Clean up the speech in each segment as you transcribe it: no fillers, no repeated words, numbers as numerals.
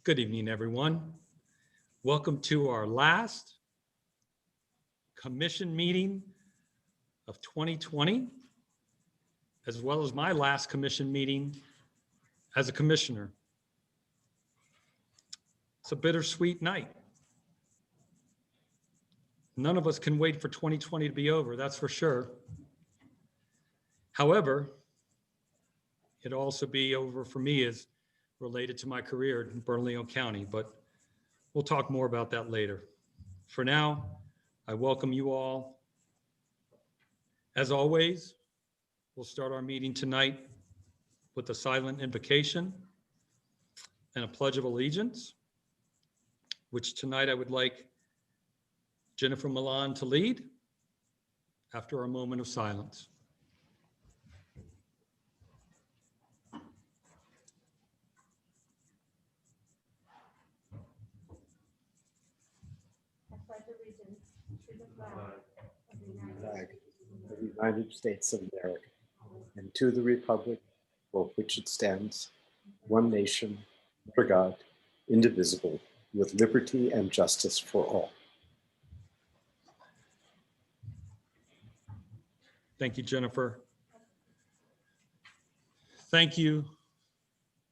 Good evening, everyone. Welcome to our last commission meeting of 2020, as well as my last commission meeting as a commissioner. It's a bittersweet night. None of us can wait for 2020 to be over, that's for sure. However, it'll also be over for me as related to my career in Bernalillo County, but we'll talk more about that later. For now, I welcome you all. As always, we'll start our meeting tonight with a silent invocation and a pledge of allegiance, which tonight I would like Jennifer Milan to lead after a moment of silence. Flag of the United States of America, and to the republic for which it stands, one nation, under God, indivisible, with liberty and justice for all. Thank you, Jennifer. Thank you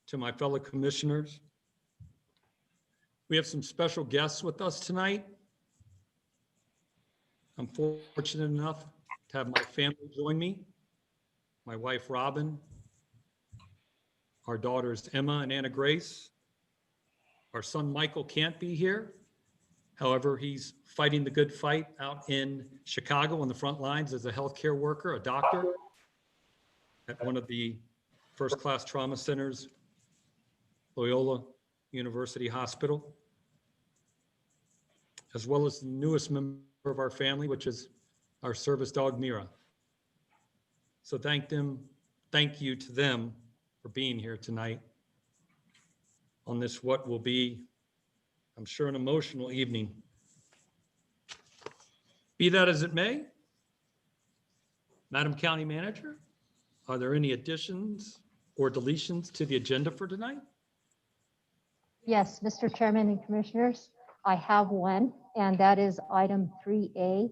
to my fellow commissioners. We have some special guests with us tonight. I'm fortunate enough to have my family join me, my wife, Robin, our daughters, Emma and Anna Grace. Our son, Michael, can't be here. However, he's fighting the good fight out in Chicago on the front lines as a healthcare worker, a doctor at one of the first-class trauma centers, Loyola University Hospital, as well as the newest member of our family, which is our service dog, Mira. So thank you to them for being here tonight on this, what will be, I'm sure, an emotional evening. Be that as it may, Madam County Manager, are there any additions or deletions to the agenda for tonight? Yes, Mr. Chairman and Commissioners, I have one, and that is item 3A,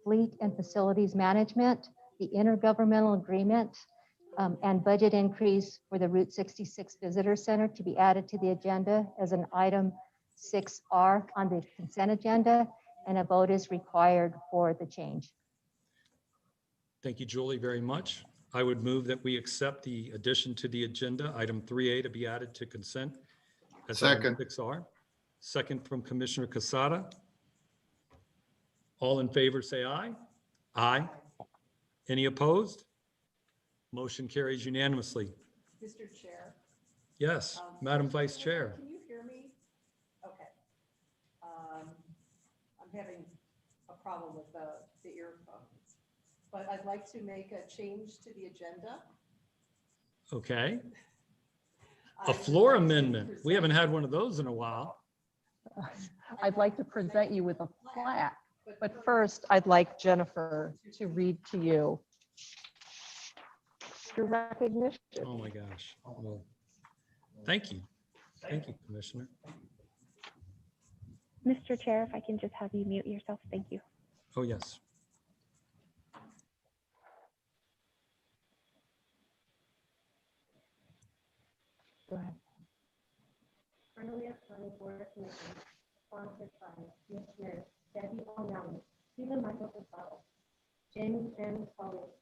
Fleet and Facilities Management, the intergovernmental agreement and budget increase for the Route 66 Visitor Center to be added to the agenda as an item 6R on the consent agenda, and a vote is required for the change. Thank you, Julie, very much. I would move that we accept the addition to the agenda, item 3A, to be added to consent as item 6R. Second from Commissioner Casada. All in favor, say aye. Aye. Any opposed? Motion carries unanimously. Mr. Chair. Yes, Madam Vice Chair. Can you hear me? Okay. I'm having a problem with the earphones, but I'd like to make a change to the agenda. Okay. A floor amendment. We haven't had one of those in a while. I'd like to present you with a plaque, but first I'd like Jennifer to read to you your recognition. Oh my gosh. Well, thank you. Thank you, Commissioner. Mr. Chair, if I can just have you mute yourself, thank you. Oh, yes. Go ahead. Bernalillo County Board of Commissioners, sponsored by Commissioners Debbie O'Malley, Stephen Michael Casado, James M. Collins,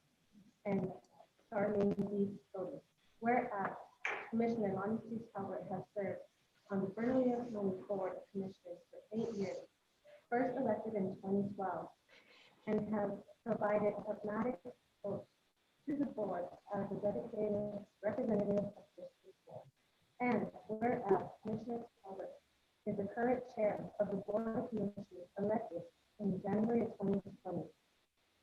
and Charlene D. Solis. Whereas Commissioner Lonnie C. Talbot has served on the Bernalillo County Board of Commissioners for 8 years, first elected in 2012, and has provided pragmatic support to the board as a dedicated representative of this people. And whereas Commissioner Talbot is the current chair of the Board of Commissioners elected in January of 2020,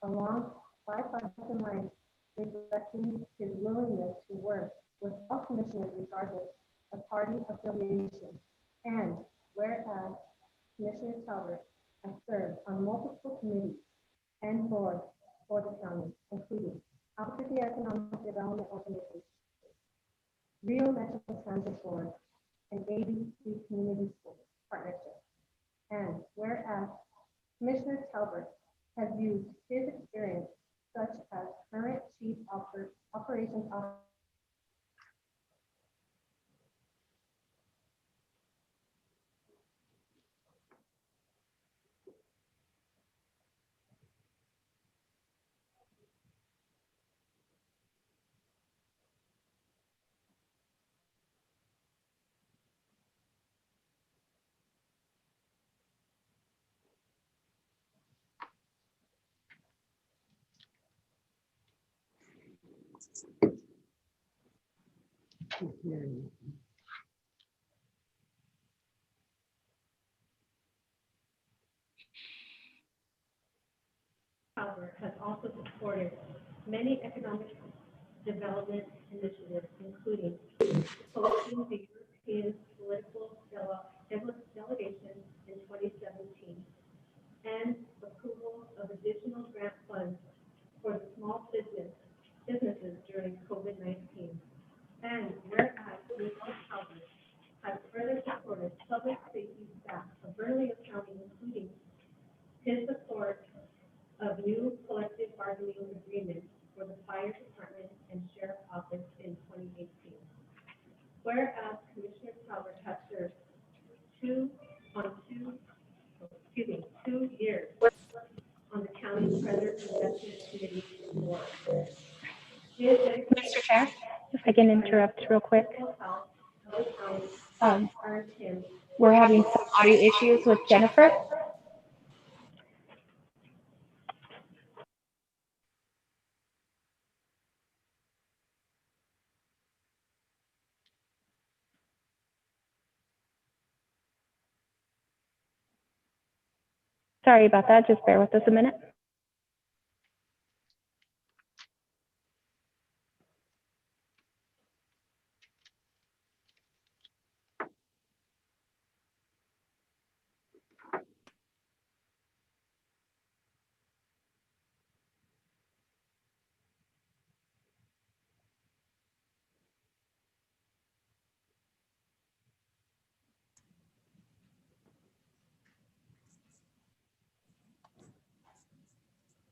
along bipartisan lines, reflecting his willingness to work with all commissioners regardless of party affiliation. And whereas Commissioner Talbot has served on multiple committees and boards for the county, including Albuquerque Economic Development Organization, Rio Metro Transit Board, and ABC Community Talbert has also supported many economic development initiatives, including hosting the European political delegation in 2017 and approval of additional grant funds for the small businesses during COVID-19. And whereas Mr. Talbot has further supported public safety staff of Bernalillo County, including his support of new collective bargaining agreements for the fire department and sheriff's office in 2018. Whereas Commissioner Talbot has served 2 years on the county treasurer investment committee board. His Mr. Chair, if I can interrupt real quick. mental health of the county Um, earned him we're having some audio issues with Jennifer. Sorry about that. Just bear with us a minute.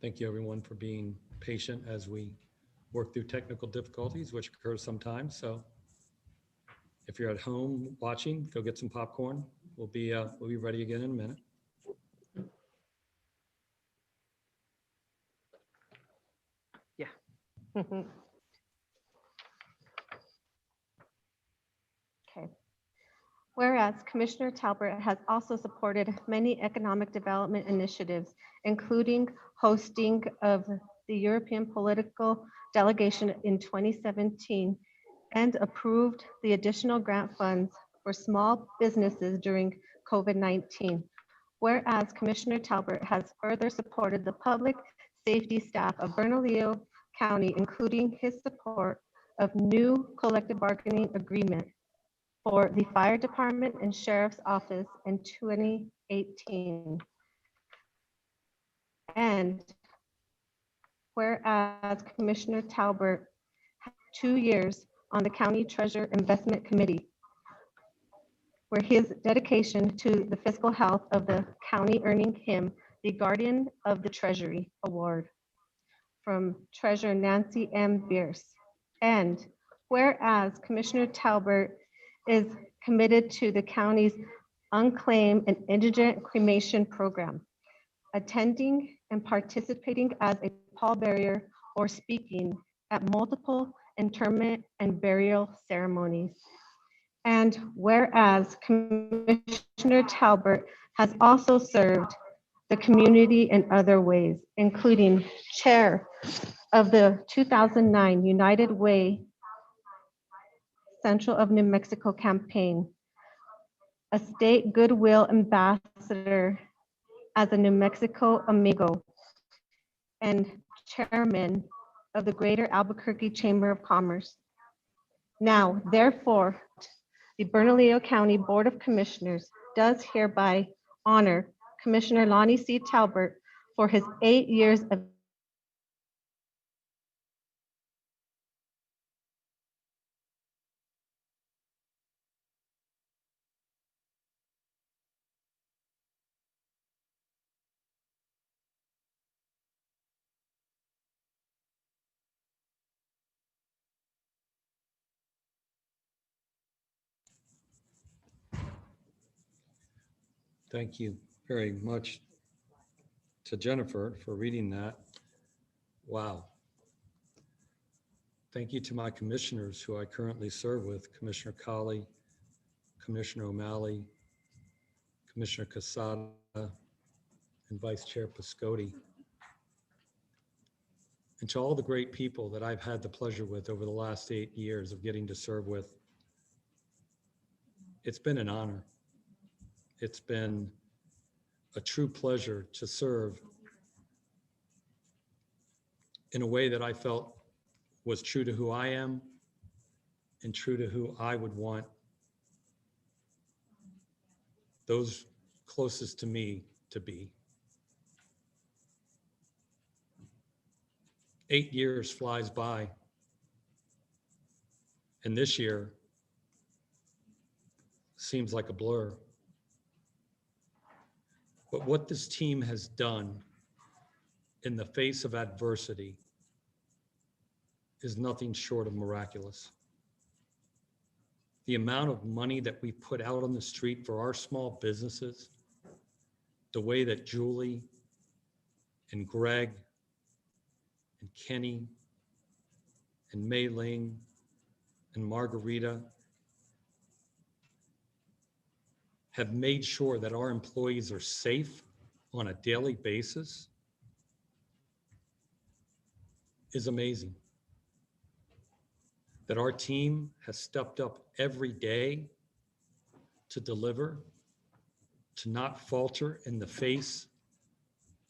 Thank you, everyone, for being patient as we work through technical difficulties, which occur sometimes. So if you're at home watching, go get some popcorn. We'll be ready again in a minute. Okay. Whereas Commissioner Talbert has also supported many economic development initiatives, including hosting of the European political delegation in 2017 and approved the additional grant funds for small businesses during COVID-19. Whereas Commissioner Talbert has further supported the public safety staff of Bernalillo County, including his support of new collective bargaining agreement for the fire department and sheriff's office in 2018. And whereas Commissioner Talbert had 2 years on the county treasurer investment committee, where his dedication to the fiscal health of the county earning him the Guardian of the Treasury Award from Treasurer Nancy M. Bierce. And whereas Commissioner Talbert is committed to the county's unclaimed and indigent cremation program, attending and participating as a pallbearer or speaking at multiple interment and burial ceremonies. And whereas Commissioner Talbert has also served the community in other ways, including chair of the 2009 United Way Central of New Mexico campaign, a state goodwill ambassador as a New Mexico Amigo, and chairman of the Greater Albuquerque Chamber of Commerce. Now, therefore, the Bernalillo County Board of Commissioners does hereby honor Commissioner Lonnie C. Talbert for his 8 years of Thank you very much to Jennifer for reading that. Wow. Thank you to my commissioners who I currently serve with, Commissioner Colley, Commissioner O'Malley, Commissioner Casada, and Vice Chair Piscotti. and to all the great people that I've had the pleasure with over the last 8 years of getting to serve with. It's been an honor. It's been a true pleasure to serve in a way that I felt was true to who I am and true to who I would want those closest to me to be. 8 years flies by, and this year seems like a blur. But what this team has done in the face of adversity is nothing short of miraculous. The amount of money that we put out on the street for our small businesses, the way that Julie and Greg and Kenny and Mei Ling and Margarita have made sure that our employees are safe on a daily basis is amazing. That our team has stepped up every day to deliver, to not falter in the face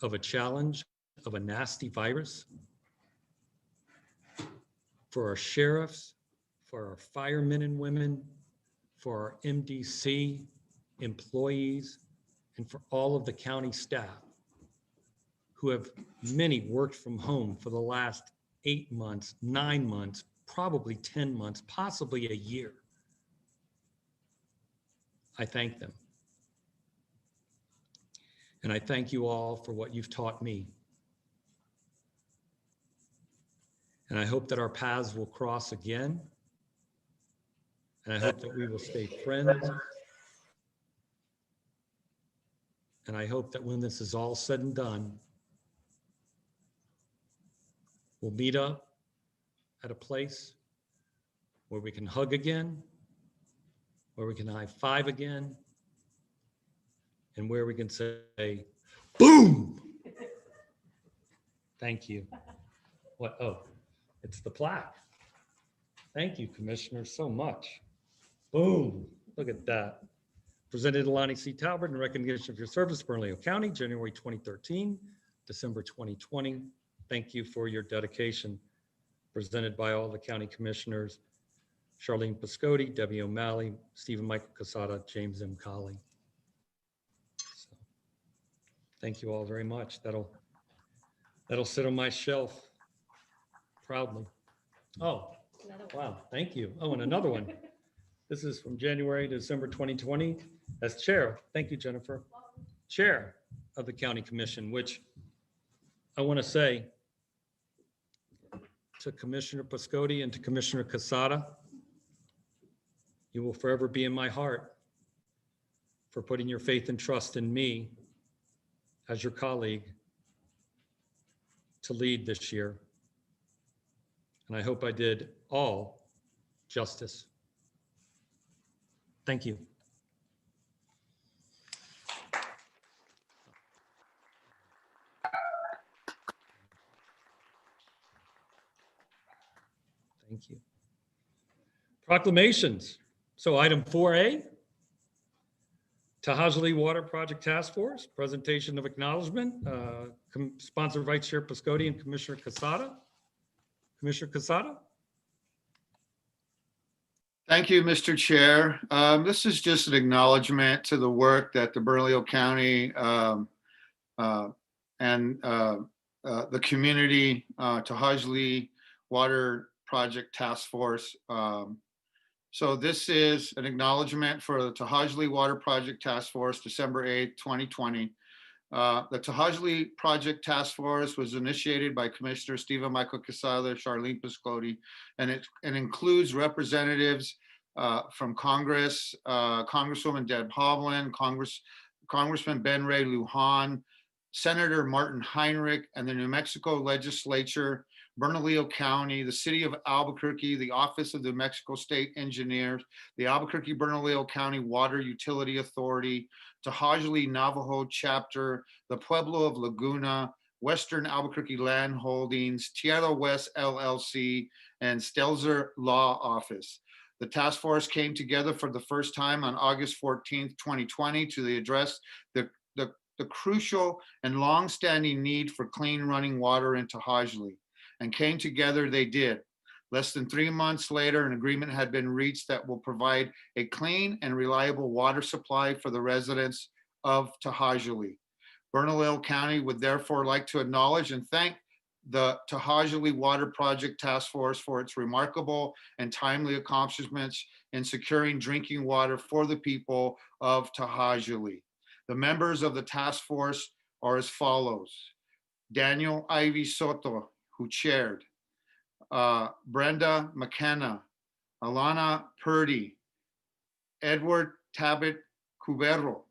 of a challenge of a nasty virus. For our sheriffs, for our firemen and women, for our MDC employees, and for all of the county staff who have many worked from home for the last 8 months, 9 months, probably 10 months, possibly a year. I thank them. And I thank you all for what you've taught me. And I hope that our paths will cross again. And I hope that we will stay friends. And I hope that when this is all said and done, we'll meet up at a place where we can hug again, where we can high five again, and where we can say, boom! Thank you. What? Oh, it's the plaque. Thank you, Commissioner, so much. Boom. Look at that. Presented to Lonnie C. Talbert in recognition of your service to Bernalillo County, January 2013, December 2020. Thank you for your dedication. Presented by all the county commissioners, Charlene Piscotti, Debbie O'Malley, Stephen Michael Casada, James M. Colley. So, thank you all very much. That'll sit on my shelf proudly. Oh, wow, thank you. Oh, and another one. This is from January to December 2020 as chair. Thank you, Jennifer. Chair of the County Commission, which I want to say to Commissioner Piscotti and to Commissioner Casada, you will forever be in my heart for putting your faith and trust in me as your colleague to lead this year. And I hope I did all justice. Thank you. Thank you. Proclamations. So item 4A, Tahajli Water Project Task Force, presentation of acknowledgement, sponsored Vice Chair Piscotti and Commissioner Casada. Commissioner Casada. Thank you, Mr. Chair. This is just an acknowledgement to the work that the Bernalillo County and the community Tahajli Water Project Task Force. So this is an acknowledgement for the Tahajli Water Project Task Force, December 8th, 2020. The Tahajli Project Task Force was initiated by Commissioner Stephen Michael Casada, Charlene Piscotti, and it includes representatives from Congress, Congresswoman Deb Hovland, Congressman Ben Ray Lujan, Senator Martin Heinrich, and the New Mexico Legislature, Bernalillo County, the City of Albuquerque, the Office of the New Mexico State Engineers, the Albuquerque-Bernalillo County Water Utility Authority, Tahajli Navajo Chapter, the Pueblo of Laguna, Western Albuquerque Land Holdings, Tierra West LLC, and Stelzer Law Office. The task force came together for the first time on August 14th, 2020 to address the crucial and longstanding need for clean running water in To'Hajiilee. And came together, they did. Less than 3 months later, an agreement had been reached that will provide a clean and reliable water supply for the residents of To'Hajiilee. Bernalillo County would therefore like to acknowledge and thank the To'Hajiilee Water Project Task Force for its remarkable and timely accomplishments in securing drinking water for the people of To'Hajiilee. The members of the task force are as follows: Daniel Ivy Soto, who chaired, Brenda McKenna, Alana Purdy, Edward Tabit Cubero,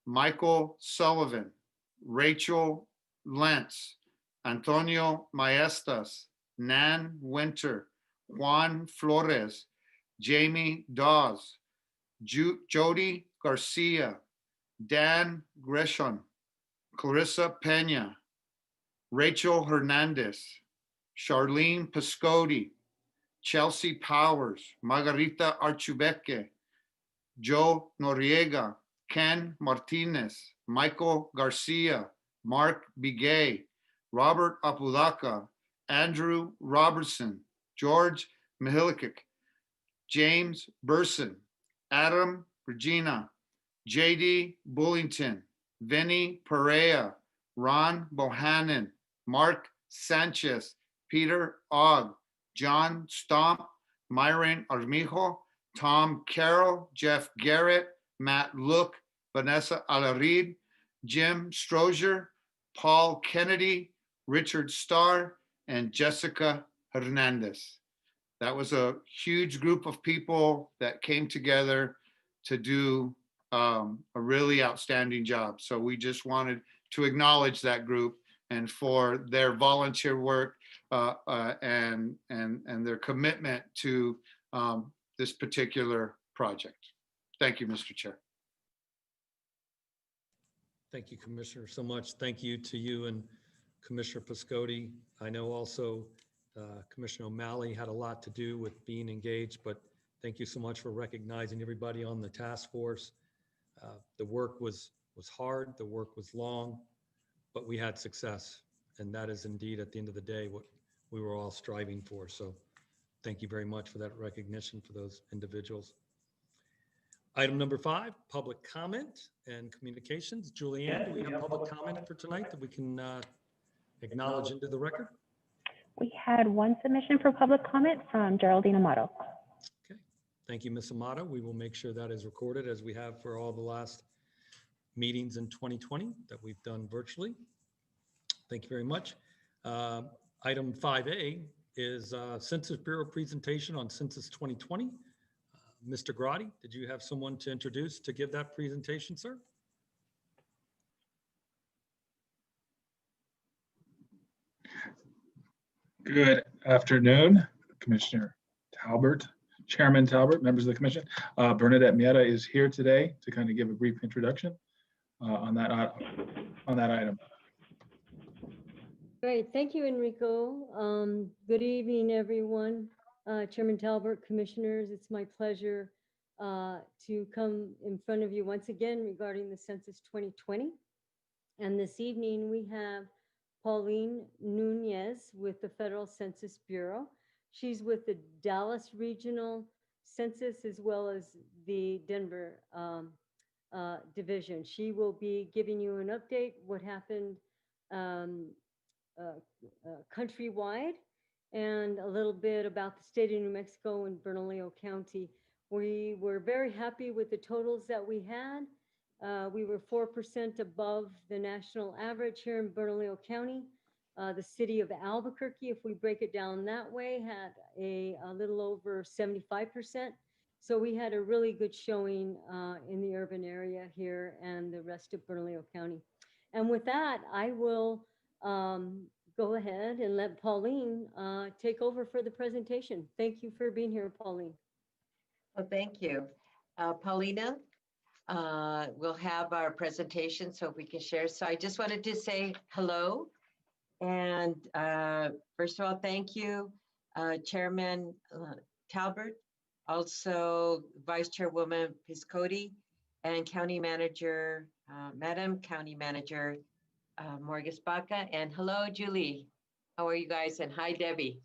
Michael Sullivan, Rachel Lentz, Antonio Maestas, Nan Winter, Juan Flores, Jamie Dawes, Jody Garcia, Dan Gresham, Clarissa Pena, Rachel Hernandez, Charlene Piscotti, Chelsea Powers, Margarita Archubeque, Joe Noriega, Ken Martinez, Michael Garcia, Mark Bigay, Robert Apodaca, Andrew Robertson, George Mihilikic, James Burson, Adam Regina, JD Bullington, Vinny Perea, Ron Bohannon, Mark Sanchez, Peter Ogg, John Stomp, Myron Armijo, Tom Carroll, Jeff Garrett, Matt Look, Vanessa Alarid, Jim Strozier, Paul Kennedy, Richard Starr, and Jessica Hernandez. That was a huge group of people that came together to do a really outstanding job. So we just wanted to acknowledge that group and for their volunteer work and their commitment to this particular project. Thank you, Mr. Chair. Thank you, Commissioner, so much. Thank you to you and Commissioner Piscotti. I know also Commissioner O'Malley had a lot to do with being engaged, but thank you so much for recognizing everybody on the task force. The work was hard, the work was long, but we had success. And that is indeed, at the end of the day, what we were all striving for. So thank you very much for that recognition for those individuals. Item number 5, public comment and communications. Julianne, do we have public comment for tonight that we can acknowledge into the record? We had one submission for public comment from Geraldine Amato. Okay, thank you, Ms. Amato. We will make sure that is recorded as we have for all the last meetings in 2020 that we've done virtually. Thank you very much. Item 5A is Census Bureau presentation on Census 2020. Mr. Grotti, did you have someone to introduce to give that presentation, sir? Good afternoon, Commissioner Talbert, Chairman Talbert, members of the commission. Bernadette Mieta is here today to kind of give a brief introduction on that item. Great, thank you, Enrico. Good evening, everyone. Chairman Talbert, commissioners, it's my pleasure to come in front of you once again regarding the Census 2020. And this evening we have Pauline Nunez with the Federal Census Bureau. She's with the Dallas Regional Census as well as the Denver division. She will be giving you an update what happened countrywide and a little bit about the state of New Mexico and Bernalillo County. We were very happy with the totals that we had. We were 4% above the national average here in Bernalillo County. The city of Albuquerque, if we break it down that way, had a little over 75%. So we had a really good showing in the urban area here and the rest of Bernalillo County. And with that, I will go ahead and let Pauline take over for the presentation. Thank you for being here, Pauline. Well, thank you. Paulina, we'll have our presentation so if we can share. So I just wanted to say hello And first of all, thank you, Chairman Talbert, also Vice Chairwoman Piscotti, and County Manager, Madam County Manager Morgus Baca. And hello, Julie. How are you guys? And hi, Debbie.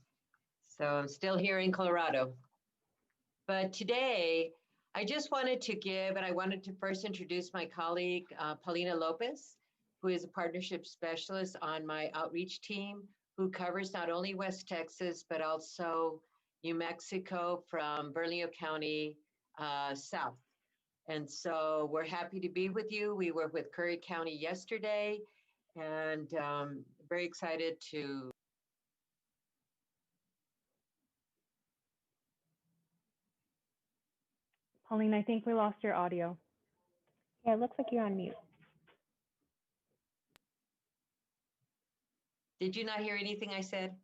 So I'm still here in Colorado. But today, I just wanted to give, and I wanted to first introduce my colleague, Paulina Lopez, who is a partnership specialist on my outreach team, who covers not only West Texas, but also New Mexico from Bernalillo County south. And so we're happy to be with you. We were with Curry County yesterday, and very excited to. Pauline, I think we lost your audio. Yeah, it looks like you're on mute. Did you not hear anything I said?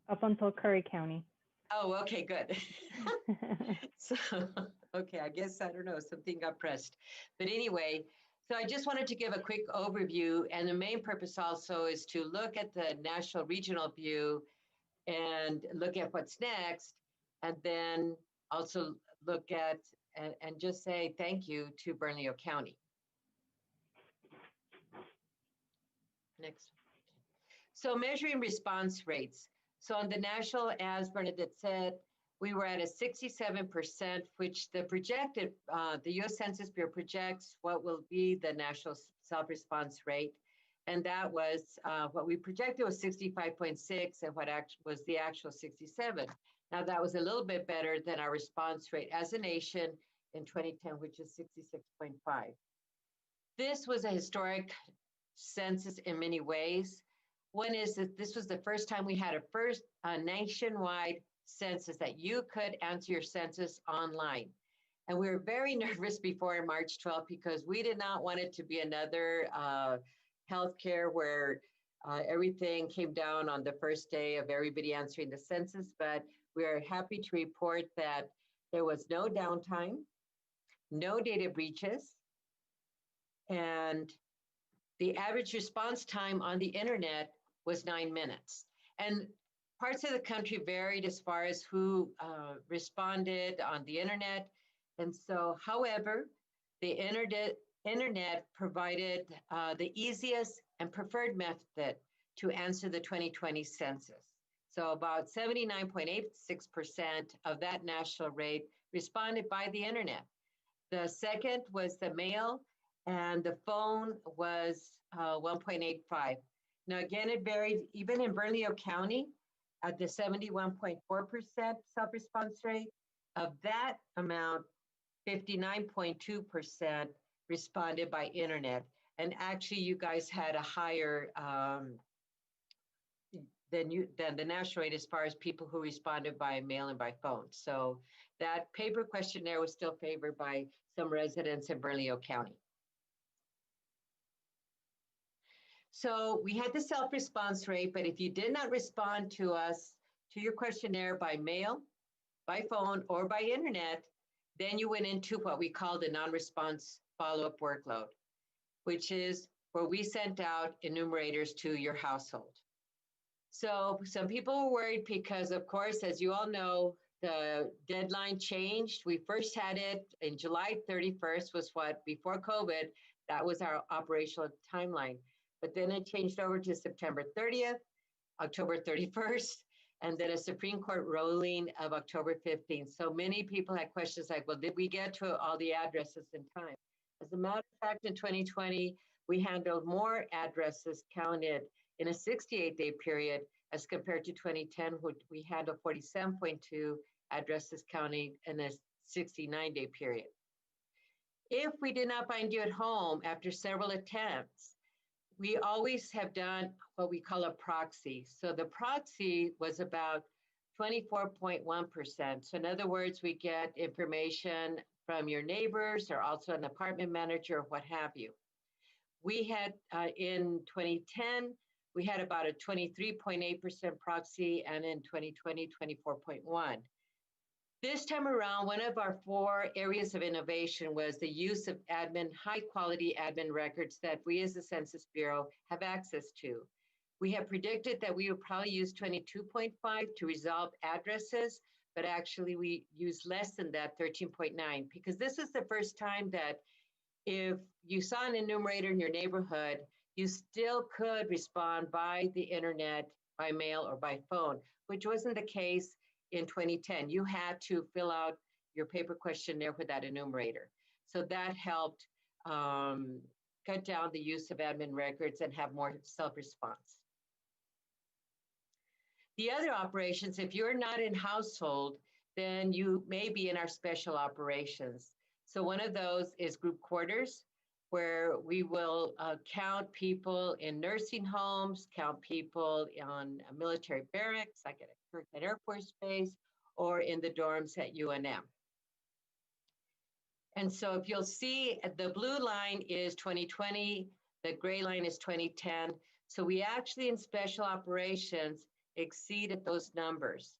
Up until Curry County. Oh, okay, good. So, okay, I guess, I don't know, something got pressed. But anyway, so I just wanted to give a quick overview. And the main purpose also is to look at the national regional view and look at what's next. And then also look at and just say thank you to Bernalillo County. Next. So measuring response rates. So on the national, as Bernadette said, we were at a 67%, which the projected, the U.S. Census Bureau projects what will be the national self-response rate. And that was what we projected was 65.6 and what was the actual 67. Now that was a little bit better than our response rate as a nation in 2010, which is 66.5. This was a historic census in many ways. One is that this was the first time we had a nationwide census that you could answer your census online. And we were very nervous before March 12th because we did not want it to be another healthcare where everything came down on the first day of everybody answering the census. But we are happy to report that there was no downtime, no data breaches, and the average response time on the internet was 9 minutes. And parts of the country varied as far as who responded on the internet. And so, however, the internet provided the easiest and preferred method to answer the 2020 census. So about 79.86% of that national rate responded by the internet. The second was the mail, and the phone was 1.85. Now, again, it varied even in Bernalillo County at the 71.4% self-response rate. Of that amount, 59.2% responded by internet. And actually, you guys had a higher than the national rate as far as people who responded by mail and by phone. So that paper questionnaire was still favored by some residents in Bernalillo County. So we had the self-response rate, but if you did not respond to us, to your questionnaire by mail, by phone, or by internet, then you went into what we call the non-response follow-up workload, which is where we sent out enumerators to your household. So some people were worried because, of course, as you all know, the deadline changed. We first had it in July 31st was what, before COVID, that was our operational timeline. But then it changed over to September 30th, October 31st, and then a Supreme Court ruling of October 15th. So many people had questions like, well, did we get to all the addresses in time? As a matter of fact, in 2020, we handled more addresses counted in a 68-day period as compared to 2010, which we handled 47.2 addresses counting in a 69-day period. If we did not find you at home after several attempts, we always have done what we call a proxy. So the proxy was about 24.1%. So in other words, we get information from your neighbors or also an apartment manager or what have you. We had in 2010, we had about a 23.8% proxy, and in 2020, 24.1. This time around, one of our 4 areas of innovation was the use of high quality admin records that we as the Census Bureau have access to. We have predicted that we would probably use 22.5 to resolve addresses, but actually we use less than that, 13.9, because this is the first time that if you saw an enumerator in your neighborhood, you still could respond by the internet, by mail, or by phone, which wasn't the case in 2010. You had to fill out your paper questionnaire with that enumerator. So that helped cut down the use of admin records and have more self-response. The other operations, if you're not in household, then you may be in our special operations. So one of those is group quarters, where we will count people in nursing homes, count people on a military barracks, like at a Kirkland Air Force Base, or in the dorms at UNM. And so if you'll see, the blue line is 2020, the gray line is 2010. So we actually in special operations exceeded those numbers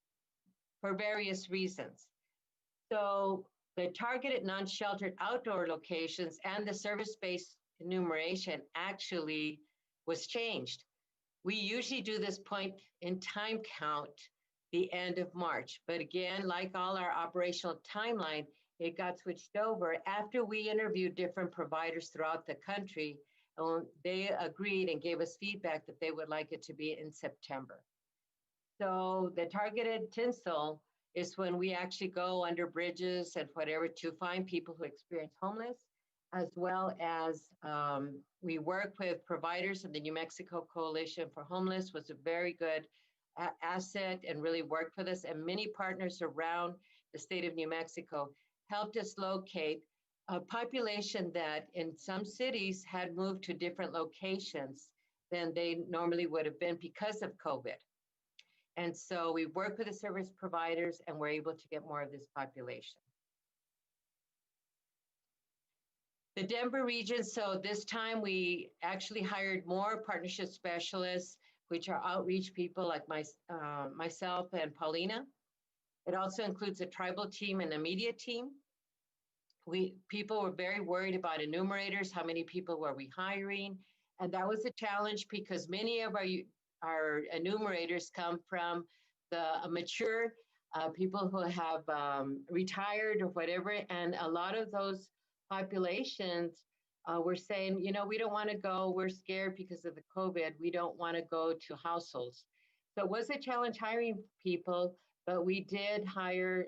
for various reasons. So the targeted non-sheltered outdoor locations and the service-based enumeration actually was changed. We usually do this point in time count the end of March. But again, like all our operational timeline, it got switched over after we interviewed different providers throughout the country. They agreed and gave us feedback that they would like it to be in September. So the targeted tinsel is when we actually go under bridges and whatever to find people who experience homeless, as well as we work with providers, and the New Mexico Coalition for Homeless was a very good asset and really worked with us. And many partners around the state of New Mexico helped us locate a population that in some cities had moved to different locations than they normally would have been because of COVID. And so we work with the service providers and we're able to get more of this population. The Denver region, so this time we actually hired more partnership specialists, which are outreach people like myself and Paulina. It also includes a tribal team and a media team. People were very worried about enumerators, how many people were we hiring? And that was a challenge because many of our enumerators come from the mature people who have retired or whatever. And a lot of those populations were saying, you know, we don't want to go, we're scared because of the COVID, we don't want to go to households. So it was a challenge hiring people, but we did hire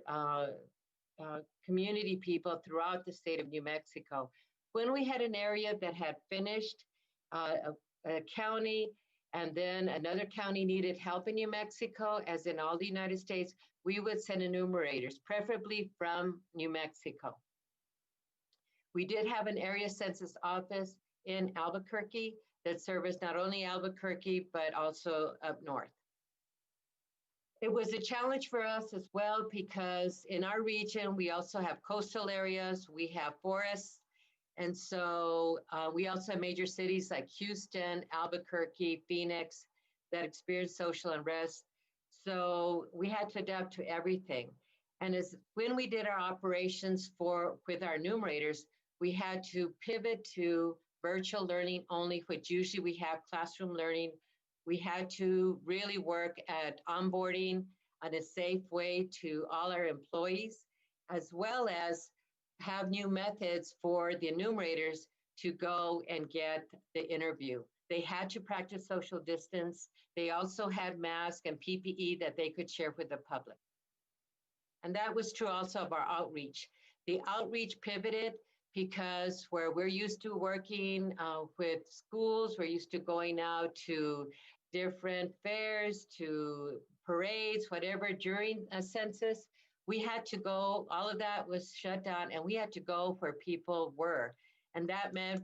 community people throughout the state of New Mexico. When we had an area that had finished a county, and then another county needed help in New Mexico, as in all the United States, we would send enumerators, preferably from New Mexico. We did have an area census office in Albuquerque that serviced not only Albuquerque, but also up north. It was a challenge for us as well because in our region, we also have coastal areas, we have forests, and so we also have major cities like Houston, Albuquerque, Phoenix that experience social unrest. So we had to adapt to everything. And when we did our operations with our enumerators, we had to pivot to virtual learning only, which usually we have classroom learning. We had to really work at onboarding in a safe way to all our employees, as well as have new methods for the enumerators to go and get the interview. They had to practice social distance. They also had masks and PPE that they could share with the public. And that was true also of our outreach. The outreach pivoted because where we're used to working with schools, we're used to going out to different fairs, to parades, whatever during a census, we had to go, all of that was shut down and we had to go where people were. And that meant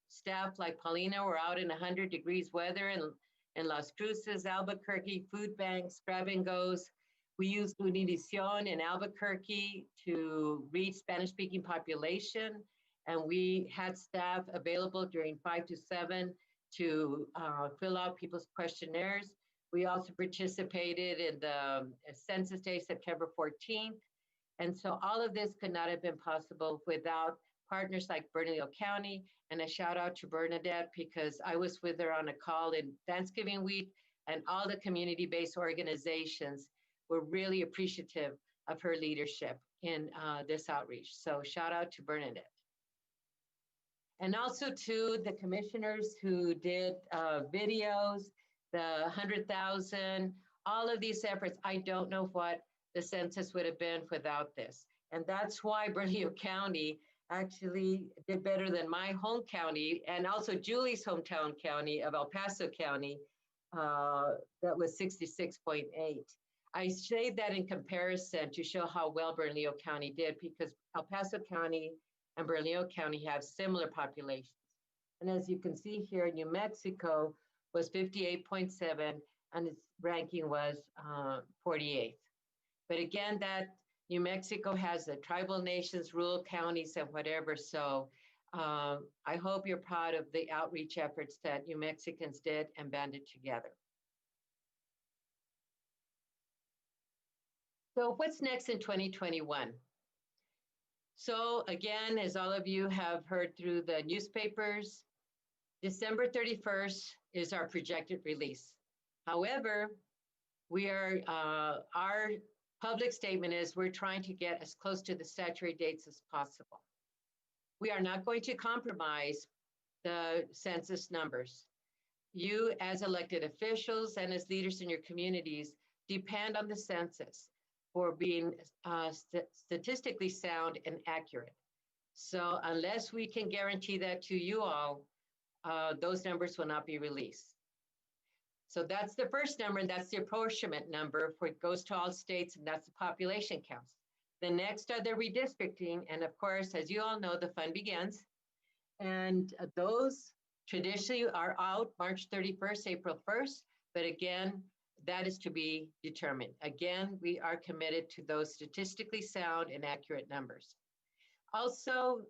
staff like Paulina were out in 100 degrees weather in Las Cruces, Albuquerque, food banks, grab and goes. We used Univision in Albuquerque to reach Spanish-speaking population. And we had staff available during 5 to 7 to fill out people's questionnaires. We also participated in the Census Day, September 14th, And so all of this could not have been possible without partners like Bernalillo County. And a shout out to Bernadette, because I was with her on a call in Thanksgiving week, and all the community-based organizations were really appreciative of her leadership in this outreach. So shout out to Bernadette. And also to the commissioners who did videos, the 100,000, all of these efforts. I don't know what the census would have been without this. And that's why Bernalillo County actually did better than my home county, and also Julie's hometown county of El Paso County, that was 66.8. I say that in comparison to show how well Bernalillo County did, because El Paso County and Bernalillo County have similar populations. And as you can see here, New Mexico was 58.7, and its ranking was 48th. But again, that New Mexico has the tribal nations, rural counties, and whatever. So I hope you're proud of the outreach efforts that New Mexicans did and banded together. So what's next in 2021? So again, as all of you have heard through the newspapers, December 31st is our projected release. However, we are, our public statement is we're trying to get as close to the statutory dates as possible. We are not going to compromise the census numbers. You as elected officials and as leaders in your communities depend on the census for being statistically sound and accurate. So unless we can guarantee that to you all, those numbers will not be released. So that's the first number, and that's the apportionment number for it goes to all states, and that's the population counts. The next are the redistricting, and of course, as you all know, the fun begins. And those traditionally are out March 31st, April 1st, but again, that is to be determined. Again, we are committed to those statistically sound and accurate numbers. Also,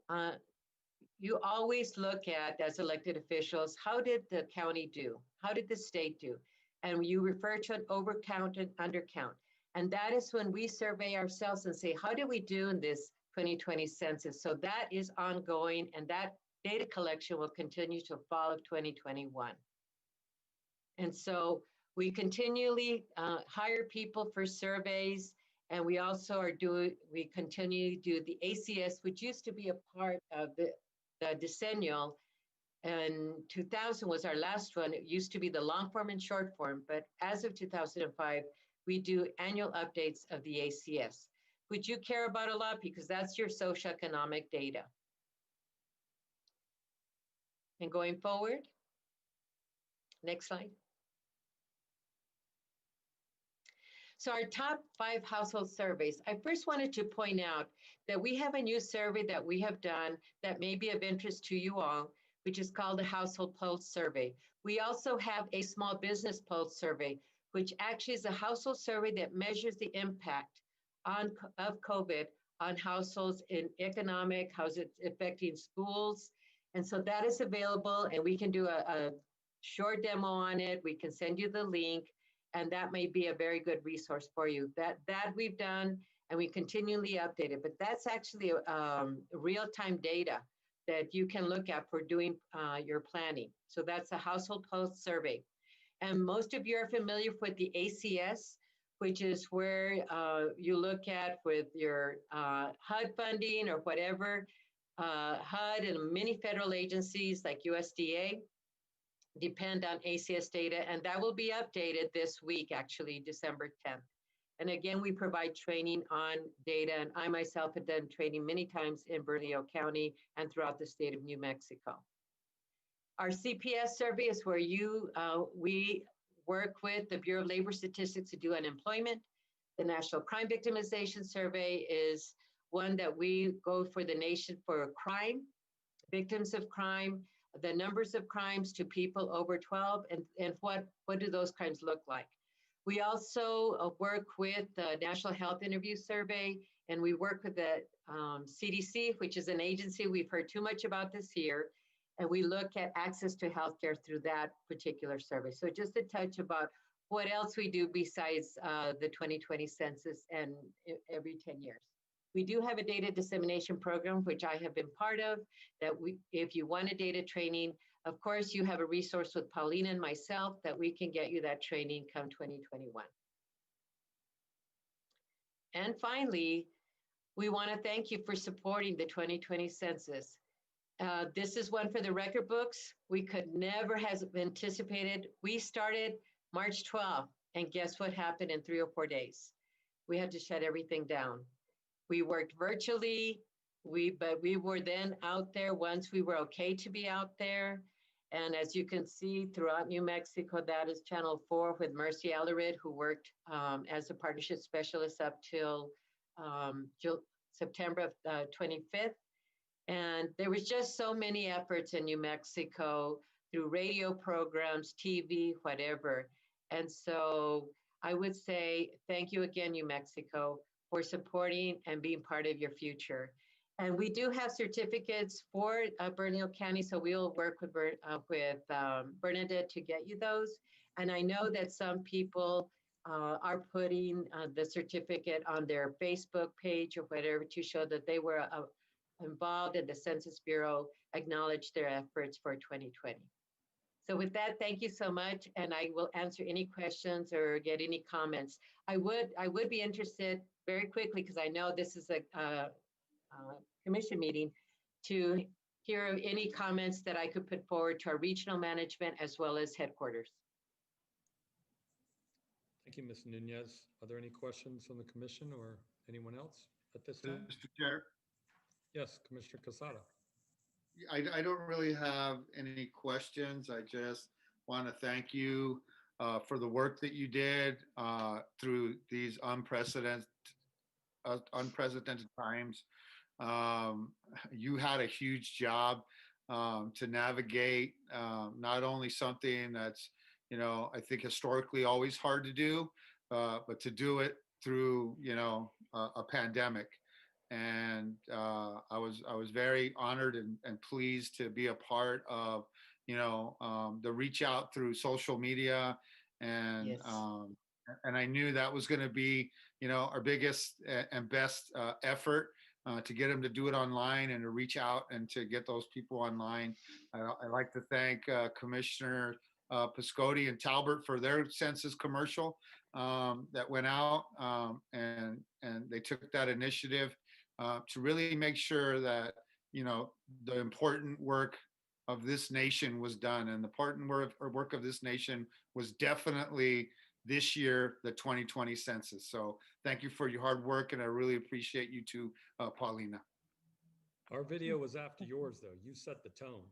you always look at, as elected officials, how did the county do? How did the state do? And you refer to an overcount and undercount. And that is when we survey ourselves and say, how did we do in this 2020 census? So that is ongoing, and that data collection will continue to fall of 2021. And so we continually hire people for surveys, and we also are we continue to do the ACS, which used to be a part of the decennial, and 2000 was our last one. It used to be the long form and short form, but as of 2005, we do annual updates of the ACS, which you care about a lot because that's your socioeconomic data. And going forward, next slide. So our top 5 household surveys. I first wanted to point out that we have a new survey that we have done that may be of interest to you all, which is called the Household Pulse Survey. We also have a small business pulse survey, which actually is a household survey that measures the impact of COVID on households in economic, how's it affecting schools. And so that is available, and we can do a short demo on it. We can send you the link, and that may be a very good resource for you. That we've done, and we continually update it, but that's actually real-time data that you can look at for doing your planning. So that's a household pulse survey. And most of you are familiar with the ACS, which is where you look at with your HUD funding or whatever, HUD and many federal agencies like USDA depend on ACS data, and that will be updated this week, actually, December 10th. And again, we provide training on data, and I myself have done training many times in Bernalillo County and throughout the state of New Mexico. Our CPS survey is where we work with the Bureau of Labor Statistics to do unemployment. The National Crime Victimization Survey is one that we go for the nation for crime, victims of crime, the numbers of crimes to people over 12, and what do those crimes look like. We also work with the National Health Interview Survey, and we work with the CDC, which is an agency we've heard too much about this year, and we look at access to healthcare through that particular survey. So just a touch about what else we do besides the 2020 census and every 10 years. We do have a data dissemination program, which I have been part of, if you want a data training, of course, you have a resource with Paulina and myself that we can get you that training come 2021. And finally, we want to thank you for supporting the 2020 census. This is one for the record books. We could never have anticipated. We started March 12th, and guess what happened in 3 or 4 days? We had to shut everything down. We worked virtually, but we were then out there once we were okay to be out there. And as you can see throughout New Mexico, that is Channel 4 with Mercy Alarid, who worked as a partnership specialist up till September of 25th. And there was just so many efforts in New Mexico through radio programs, TV, whatever. And so I would say thank you again, New Mexico, for supporting and being part of your future. And we do have certificates for Bernalillo County, so we'll work with Bernadette to get you those. And I know that some people are putting the certificate on their Facebook page or whatever to show that they were involved and the Census Bureau acknowledged their efforts for 2020. So with that, thank you so much. And I will answer any questions or get any comments. I would be interested very quickly, because I know this is a commission meeting, to hear any comments that I could put forward to our regional management as well as headquarters. Thank you, Ms. Nunez. Are there any questions from the commission or anyone else at this time? Mr. Chair, Yes, Commissioner Casada. I don't really have any questions. I just want to thank you for the work that you did through these unprecedented times. You had a huge job to navigate not only something that's, I think historically always hard to do, but to do it through, a pandemic. And I was very honored and pleased to be a part of, the reach out through social media. And Yes. And I knew that was going to be, our biggest and best effort to get them to do it online and to reach out and to get those people online. I'd like to thank Commissioner Piscotti and Talbert for their census commercial that went out, and they took that initiative to really make sure that, the important work of this nation was done. And the important work of this nation was definitely this year, the 2020 census. So thank you for your hard work, and I really appreciate you too, Paulina. Our video was after yours, though. You set the tone.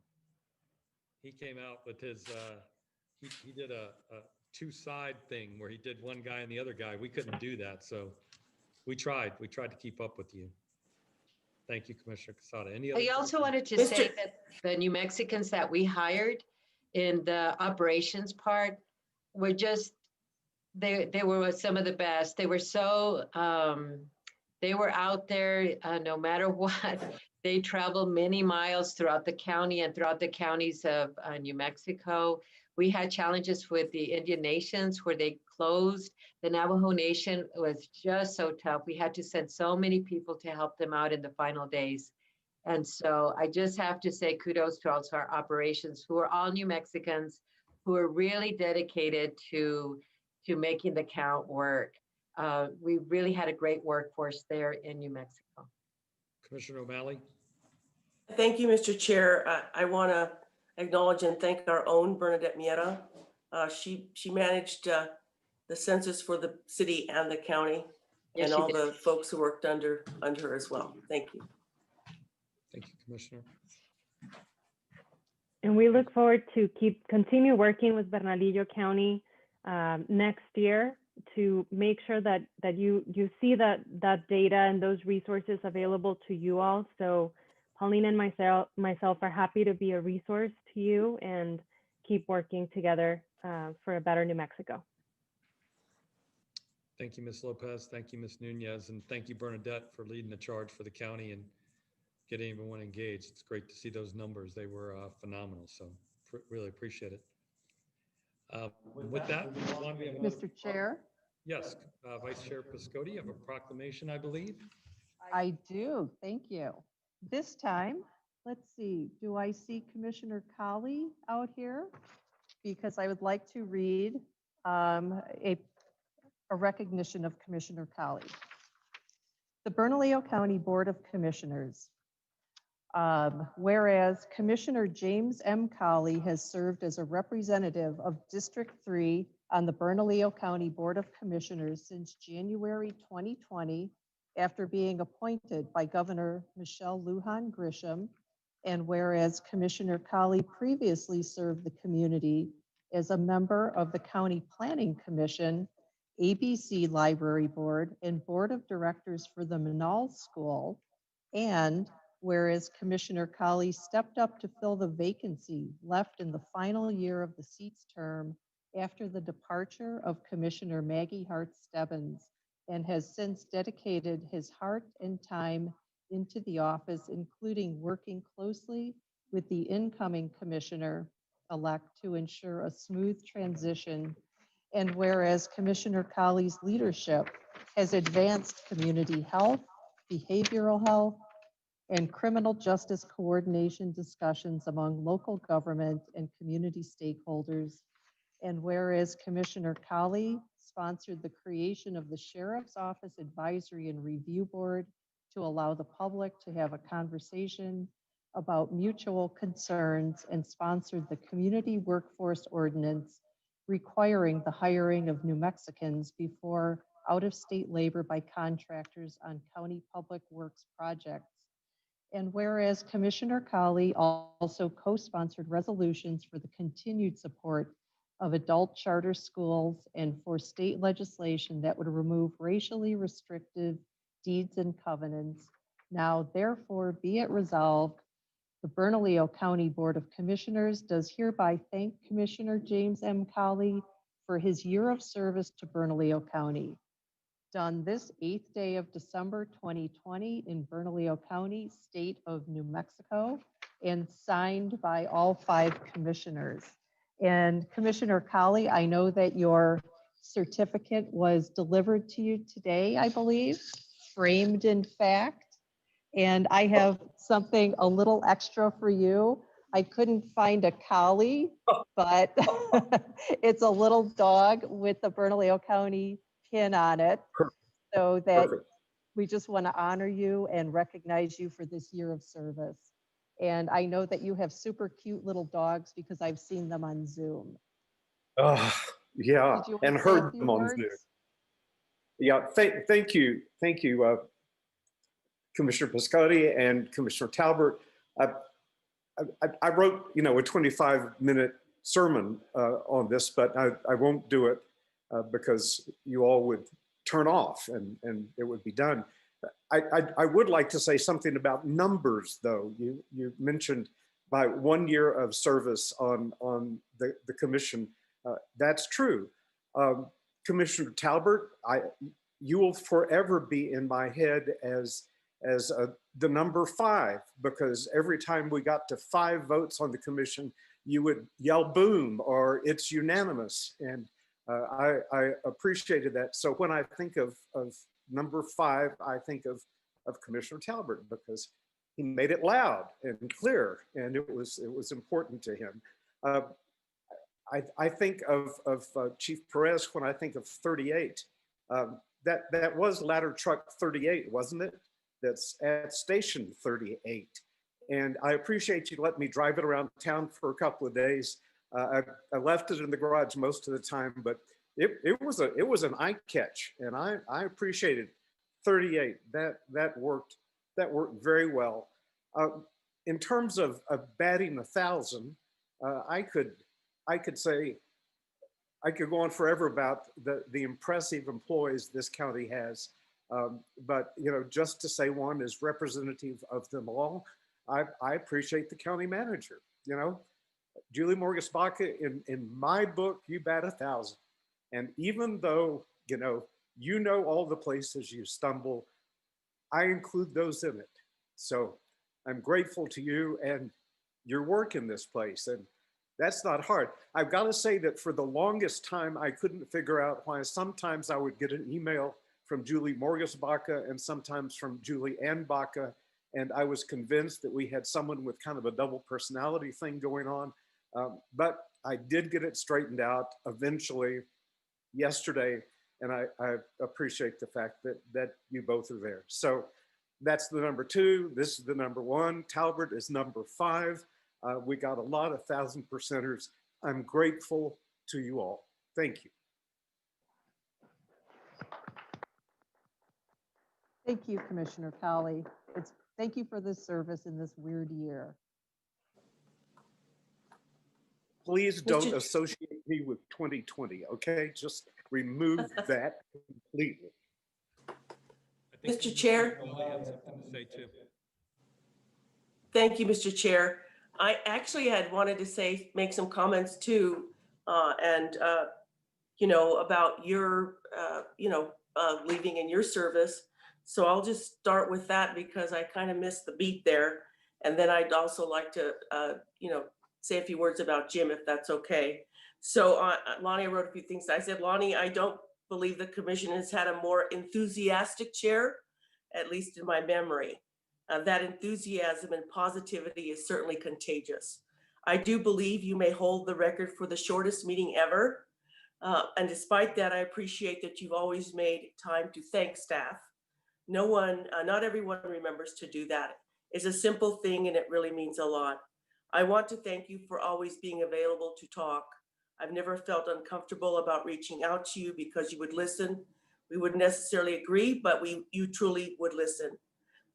He came out with his, he did a two-side thing where he did one guy and the other guy. We couldn't do that, so we tried to keep up with you. Thank you, Commissioner Casada. Any other I also questions? wanted to say that the New Mexicans that we hired in the operations part were just, they were some of the best. They were so, they were out there no matter what. They traveled many miles throughout the county and throughout the counties of New Mexico. We had challenges with the Indian nations where they closed. The Navajo Nation was just so tough. We had to send so many people to help them out in the final days. And so I just have to say kudos to also our operations, who are all New Mexicans, who are really dedicated to making the count work. We really had a great workforce there in New Mexico. Commissioner O'Malley? Thank you, Mr. Chair. I want to acknowledge and thank our own Bernadette Miera. She managed the census for the city and the county, Yes, and she all did. the folks who worked under her as well. Thank you. Thank you, Commissioner. And we look forward to continue working with Bernalillo County next year to make sure that you see that data and those resources available to you all. So Pauline and myself are happy to be a resource to you and keep working together for a better New Mexico. Thank you, Ms. Lopez. Thank you, Ms. Nunez. And thank you, Bernadette, for leading the charge for the county and getting everyone engaged. It's great to see those numbers. They were phenomenal. So really appreciate it. With that, Juan, we have another. Mr. Chair, Yes, Vice Chair Piscotti, you have a proclamation, I believe. I do, thank you. This time, let's see, do I see Commissioner Colley out here? Because I would like to read a recognition of Commissioner Colley. The Bernalillo County Board of Commissioners. Whereas Commissioner James M. Colley has served as a representative of District 3 on the Bernalillo County Board of Commissioners since January 2020, after being appointed by Governor Michelle Lujan Grisham, and whereas Commissioner Colley previously served the community as a member of the County Planning Commission, ABC Library Board, and Board of Directors for the Manal School, and whereas Commissioner Colley stepped up to fill the vacancy left in the final year of the seat's term after the departure of Commissioner Maggie Hart Stebbins, and has since dedicated his heart and time into the office, including working closely with the incoming commissioner-elect to ensure a smooth transition. And whereas Commissioner Colley's leadership has advanced community health, behavioral health, and criminal justice coordination discussions among local government and community stakeholders. And whereas Commissioner Colley sponsored the creation of the Sheriff's Office Advisory and Review Board to allow the public to have a conversation about mutual concerns, and sponsored the Community Workforce Ordinance requiring the hiring of New Mexicans before out-of-state labor by contractors on county public works projects. And whereas Commissioner Colley also co-sponsored resolutions for the continued support of adult charter schools and for state legislation that would remove racially restrictive deeds and covenants, now therefore be it resolved, the Bernalillo County Board of Commissioners does hereby thank Commissioner James M. Colley for his year of service to Bernalillo County. Done this 8th day of December 2020 in Bernalillo County, state of New Mexico, and signed by all 5 commissioners. And Commissioner Colley, I know that your certificate was delivered to you today, I believe, framed in fact. And I have something a little extra for you. I couldn't find a collie, but it's a little dog with the Bernalillo County pin on it. So that we just want to honor you and recognize you for this year of service. And I know that you have super cute little dogs because I've seen them on Zoom. Yeah, and heard them on Zoom. Yeah, thank you. Thank you, Commissioner Piscotti and Commissioner Talbert. I wrote, a 25-minute sermon on this, but I won't do it because you all would turn off and it would be done. I would like to say something about numbers, though. You mentioned my 1 year of service on the commission. That's true. Commissioner Talbert, you will forever be in my head as the number 5, because every time we got to 5 votes on the commission, you would yell boom or it's unanimous. And I appreciated that. So when I think of number 5, I think of Commissioner Talbert because he made it loud and clear, and it was important to him. I think of Chief Perez when I think of 38. That was ladder truck 38, wasn't it? That's at station 38. And I appreciate you letting me drive it around town for a couple of days. I left it in the garage most of the time, but it was an eye catch, and I appreciated 38. That worked very well. In terms of batting 1,000, I could say I could go on forever about the impressive employees this county has. But just to say one is representative of them all, I appreciate the county manager. Julie Morgus-Baca, in my book, you bat 1,000. And even though, all the places you stumble, I include those in it. So I'm grateful to you and your work in this place. And that's not hard. I've got to say that for the longest time, I couldn't figure out why sometimes I would get an email from Julie Morgus Baca and sometimes from Julie Ann Baca. And I was convinced that we had someone with kind of a double personality thing going on. But I did get it straightened out eventually yesterday. And I appreciate the fact that you both are there. So that's the number 2. This is the number 1. Talbert is number 5. We got a lot of 1,000%ers. I'm grateful to you all. Thank you. Thank you, Commissioner Colley. Thank you for this service in this weird year. Please don't associate me with 2020, okay? Just remove that completely. Mr. Chair. Say too. Thank you, Mr. Chair. I actually had wanted to make some comments too, about your, leaving in your service. So I'll just start with that because I kind of missed the beat there. And then I'd also like to, say a few words about Jim, if that's okay. So Lonnie, I wrote a few things. I said, Lonnie, I don't believe the commission has had a more enthusiastic chair, at least in my memory. That enthusiasm and positivity is certainly contagious. I do believe you may hold the record for the shortest meeting ever. And despite that, I appreciate that you've always made time to thank staff. Not everyone remembers to do that. It's a simple thing and it really means a lot. I want to thank you for always being available to talk. I've never felt uncomfortable about reaching out to you because you would listen. We wouldn't necessarily agree, but you truly would listen.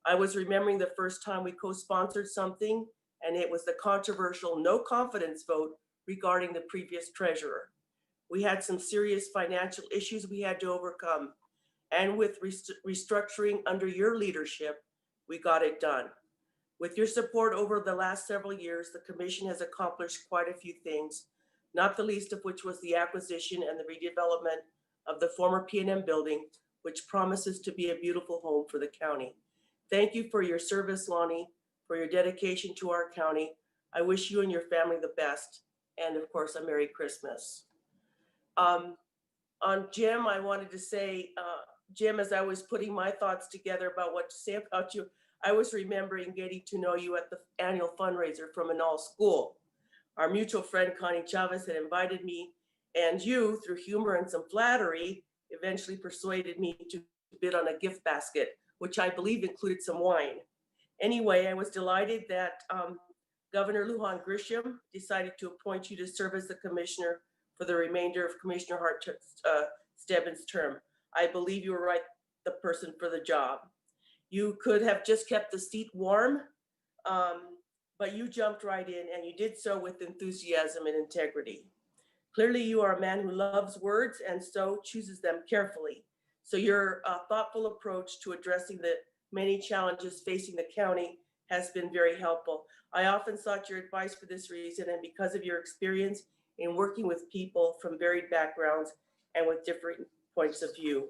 I was remembering the first time we co-sponsored something, and it was the controversial no confidence vote regarding the previous treasurer. We had some serious financial issues we had to overcome. And with restructuring under your leadership, we got it done. With your support over the last several years, the commission has accomplished quite a few things, not the least of which was the acquisition and the redevelopment of the former P&M building, which promises to be a beautiful home for the county. Thank you for your service, Lonnie, for your dedication to our county. I wish you and your family the best. And of course, a Merry Christmas. On Jim, I wanted to say, Jim, as I was putting my thoughts together about what to say about you, I was remembering getting to know you at the annual fundraiser from an all school. Our mutual friend, Connie Chavez, had invited me and you, through humor and some flattery, eventually persuaded me to bid on a gift basket, which I believe included some wine. Anyway, I was delighted that Governor Lujan Grisham decided to appoint you to serve as the commissioner for the remainder of Commissioner Hart Stebbins' term. I believe you were the person for the job. You could have just kept the seat warm, but you jumped right in and you did so with enthusiasm and integrity. Clearly, you are a man who loves words and so chooses them carefully. So your thoughtful approach to addressing the many challenges facing the county has been very helpful. I often sought your advice for this reason and because of your experience in working with people from varied backgrounds and with different points of view.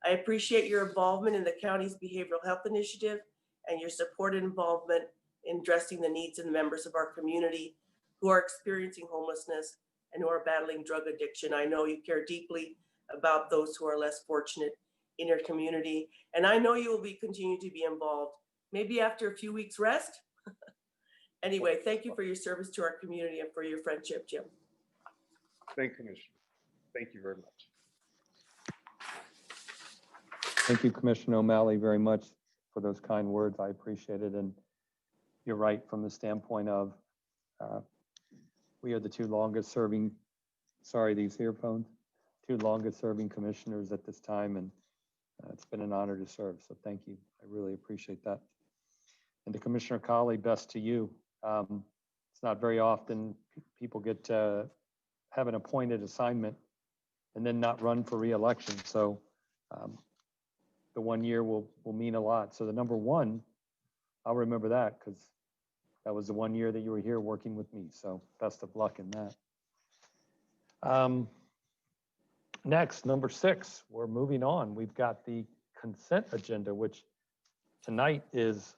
I appreciate your involvement in the county's behavioral health initiative and your support and involvement in addressing the needs of the members of our community who are experiencing homelessness and who are battling drug addiction. I know you care deeply about those who are less fortunate in your community. And I know you will continue to be involved, maybe after a few weeks rest. Anyway, thank you for your service to our community and for your friendship, Jim. Thank you, Commissioner. Thank you very much. Thank you, Commissioner O'Malley, very much for those kind words. I appreciate it. And you're right from the standpoint of we are the two longest serving, these earphones, two longest serving commissioners at this time. And it's been an honor to serve. So thank you. I really appreciate that. And to Commissioner Colley, best to you. It's not very often people get to have an appointed assignment and then not run for re-election. So the 1 year will mean a lot. So the number 1, I'll remember that because that was the 1 year that you were here working with me. So best of luck in that. Next, number 6, we're moving on. We've got the consent agenda, which tonight is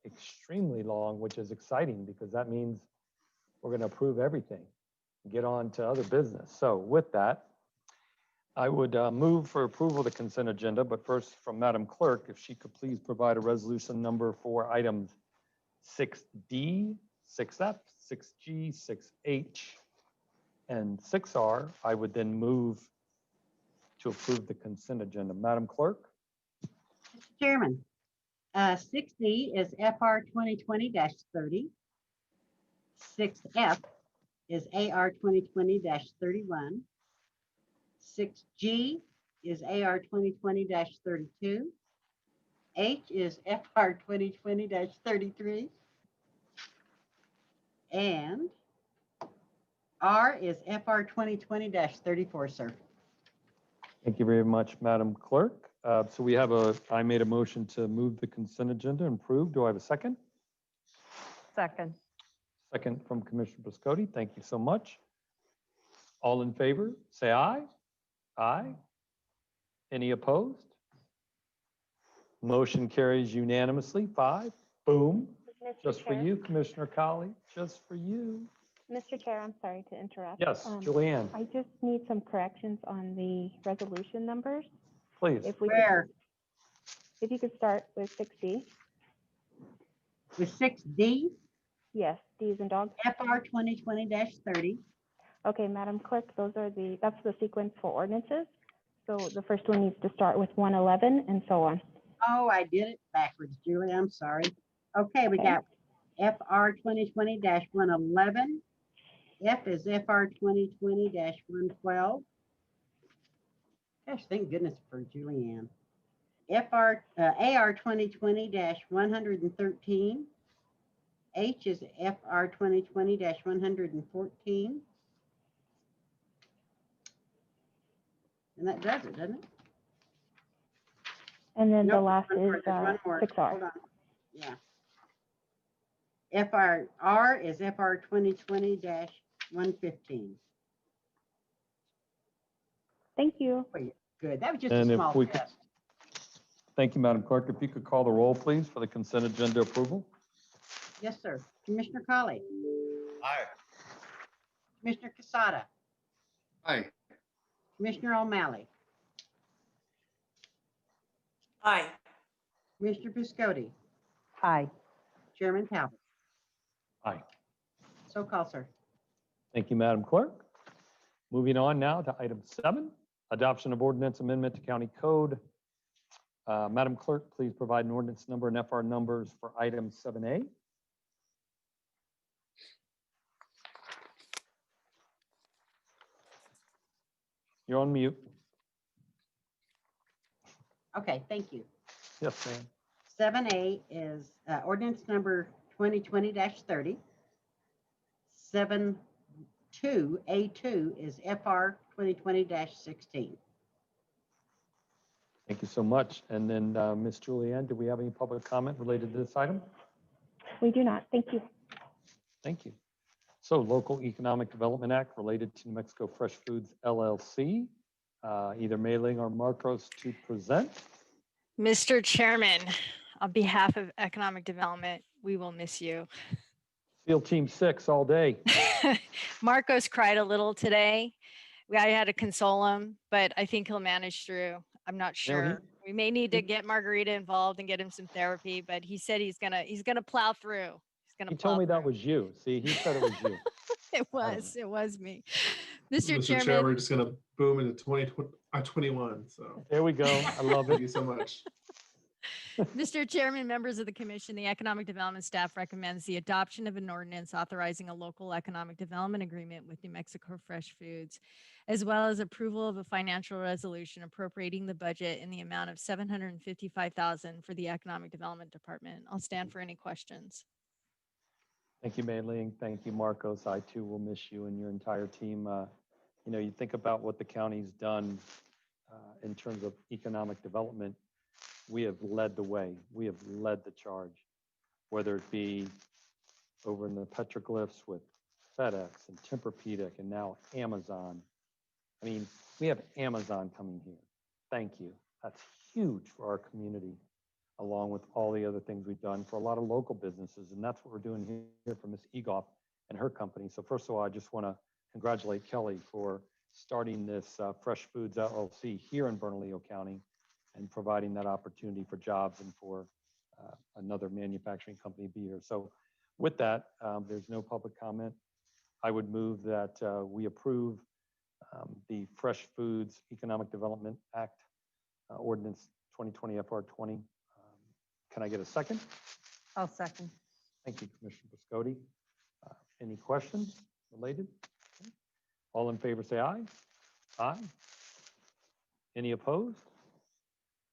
extremely long, which is exciting because that means we're going to approve everything and get on to other business. So with that, I would move for approval of the consent agenda, but first from Madam Clerk, if she could please provide a resolution number for items 6D, 6F, 6G, 6H, and 6R. I would then move to approve the consent agenda. Madam Clerk? Mr. Chairman, 6D is FR 2020-30. 6F is AR 2020-31. 6G is AR 2020-32. H is FR 2020-33. And R is FR 2020-34, sir. Thank you very much, Madam Clerk. So we have I made a motion to move the consent agenda and approve. Do I have a second? Second. Second from Commissioner Biscotti. Thank you so much. All in favor, say aye. Aye. Any opposed? Motion carries unanimously. 5. Boom. Mr. Just for Chair. you, Commissioner Colley. Just for you. Mr. Chair, I'm sorry to interrupt. Yes, Julianne, I just need some corrections on the resolution numbers. please. If we Where? if you could start with 6D. With 6D, Yes, D's and dogs. FR 2020-30. Okay, Madam Clerk, that's the sequence for ordinances. So the first one needs to start with 111 and so on. Oh, I did it backwards, Julie. I'm sorry. Okay, we Okay. got FR 2020-111. F is FR 2020-112. Gosh, thank goodness for Julianne. AR 2020-113. H is FR 2020-114. And that does it, doesn't it? And then the Nope, last one more, is there's one more. 6R. Hold on. Yeah. R is FR 2020-115. Thank you. Good. That was just And a if small we could- test. Thank you, Madam Clerk. If you could call the roll, please, for the consent agenda approval. Yes, sir. Commissioner Colley. Aye. Commissioner Casada. Aye. Commissioner O'Malley. Aye. Commissioner Biscotti. Aye. Chairman Talbot. Aye. So call, sir. Thank you, Madam Clerk. Moving on now to item 7, adoption of ordinance amendment to county code. Madam Clerk, please provide an ordinance number and FR numbers for item 7A. You're on mute. Okay, thank you. Yes, ma'am. 7A is ordinance number 2020-30. 7.2A2 is FR 2020-16. Thank you so much. And then, Ms. Julianne, do we have any public comment related to this item? We do not. Thank you. Thank you. So Local Economic Development Act related to New Mexico Fresh Foods LLC. Either Mei-Ling or Marcos to present. Mr. Chairman, on behalf of Economic Development, we will miss you. SEAL Team 6 all day. Marcos cried a little today. I had to console him, but I think he'll manage through. I'm not sure. We may need to get Margarita involved and get him some therapy, but he said he's gonna plow through. He's gonna. He plow told me that through. was you. See, he said it was you. It was me. Mr. Mr. Chair, Chairman. we're just gonna boom into 2021. So There we go. I love thank it. you so much. Mr. Chairman, members of the commission, the Economic Development staff recommends the adoption of an ordinance authorizing a local economic development agreement with New Mexico Fresh Foods, as well as approval of a financial resolution appropriating the budget in the amount of $755,000 for the Economic Development Department. I'll stand for any questions. Thank you, Mei-Ling. Thank you, Marcos. I too will miss you and your entire team. You know, you think about what the county's done in terms of economic development. We have led the way. We have led the charge, whether it be over in the petroglyphs with FedEx and Tempur-Pedic and now Amazon. I mean, we have Amazon coming here. Thank you. That's huge for our community, along with all the other things we've done for a lot of local businesses. And that's what we're doing here for Ms. Egoff and her company. So first of all, I just want to congratulate Kelly for starting this Fresh Foods LLC here in Bernalillo County and providing that opportunity for jobs and for another manufacturing company to be here. So with that, there's no public comment. I would move that we approve the Fresh Foods Economic Development Act Ordinance 2020 FR 20. Can I get a second? I'll second. Thank you, Commissioner Piscotti. Any questions related? All in favor, say aye. Aye. Any opposed?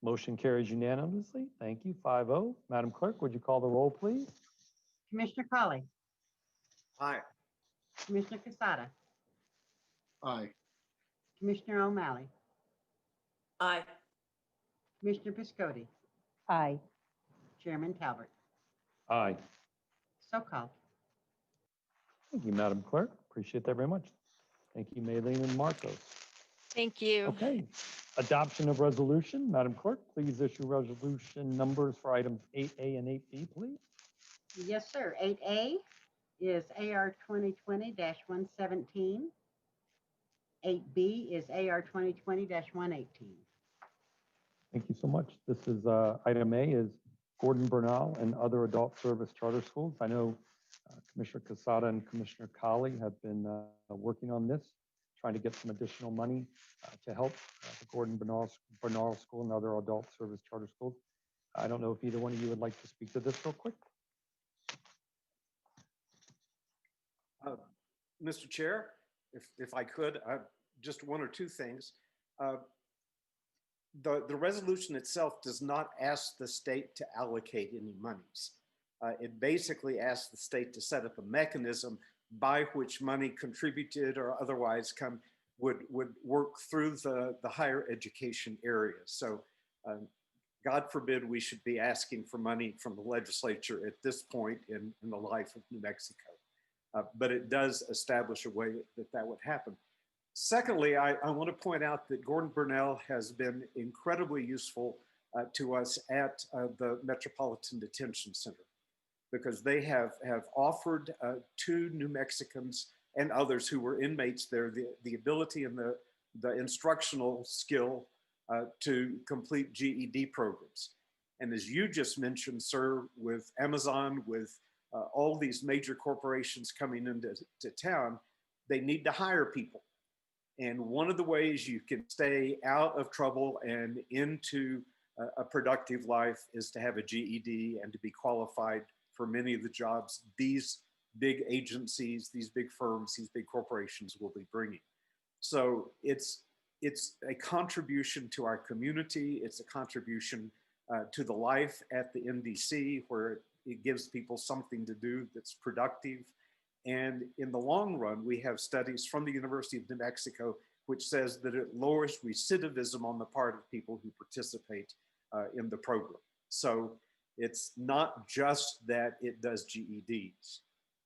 Motion carries unanimously. Thank you, 5-0. Madam Clerk, would you call the roll, please? Commissioner Colley, Aye. Commissioner Casada, Aye. Commissioner O'Malley, Aye. Commissioner Piscotti, Aye. Chairman Talbot. Aye. So called. Thank you, Madam Clerk. Appreciate that very much. Thank you, Maylene and Marcos. Thank you. Okay, adoption of resolution. Madam Clerk, please issue resolution numbers for items 8A and 8B, please. Yes, sir. 8A is AR 2020-117. 8B is AR 2020-118. Thank you so much. This is item A is Gordon Bernal and other adult service charter schools. I know Commissioner Casada and Commissioner Colley have been working on this, trying to get some additional money to help the Gordon Bernal School and other adult service charter schools. I don't know if either one of you would like to speak to this real quick. Mr. Chair, if I could, just one or two things. The resolution itself does not ask the state to allocate any monies. It basically asks the state to set up a mechanism by which money contributed or otherwise would work through the higher education area. So God forbid we should be asking for money from the legislature at this point in the life of New Mexico. But it does establish a way that would happen. Secondly, I want to point out that Gordon Bernal has been incredibly useful to us at the Metropolitan Detention Center, because they have offered to New Mexicans and others who were inmates there the ability and the instructional skill to complete GED programs. And as you just mentioned, sir, with Amazon, with all these major corporations coming into town, they need to hire people. And one of the ways you can stay out of trouble and into a productive life is to have a GED and to be qualified for many of the jobs these big agencies, these big firms, these big corporations will be bringing. So it's a contribution to our community. It's a contribution to the life at the NDC, where it gives people something to do that's productive. And in the long run, we have studies from the University of New Mexico, which says that it lowers recidivism on the part of people who participate in the program. So it's not just that it does GEDs,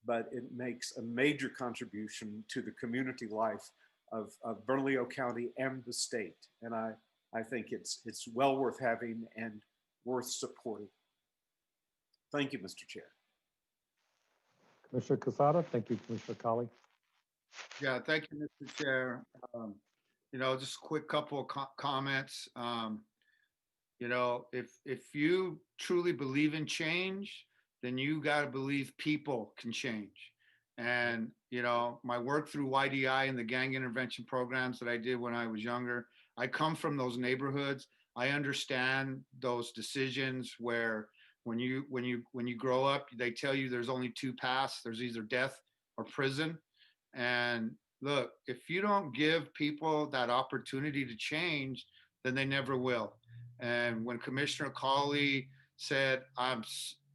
but it makes a major contribution to the community life of Bernalillo County and the state. And I think it's well worth having and worth supporting. Thank you, Mr. Chair. Commissioner Casada, thank you, Commissioner Colley. Yeah, thank you, Mr. Chair. Just a quick couple of comments. If you truly believe in change, then you got to believe people can change. And, my work through YDI and the gang intervention programs that I did when I was younger, I come from those neighborhoods. I understand those decisions where when you grow up, they tell you there's only two paths. There's either death or prison. And look, if you don't give people that opportunity to change, then they never will. And when Commissioner Colley said,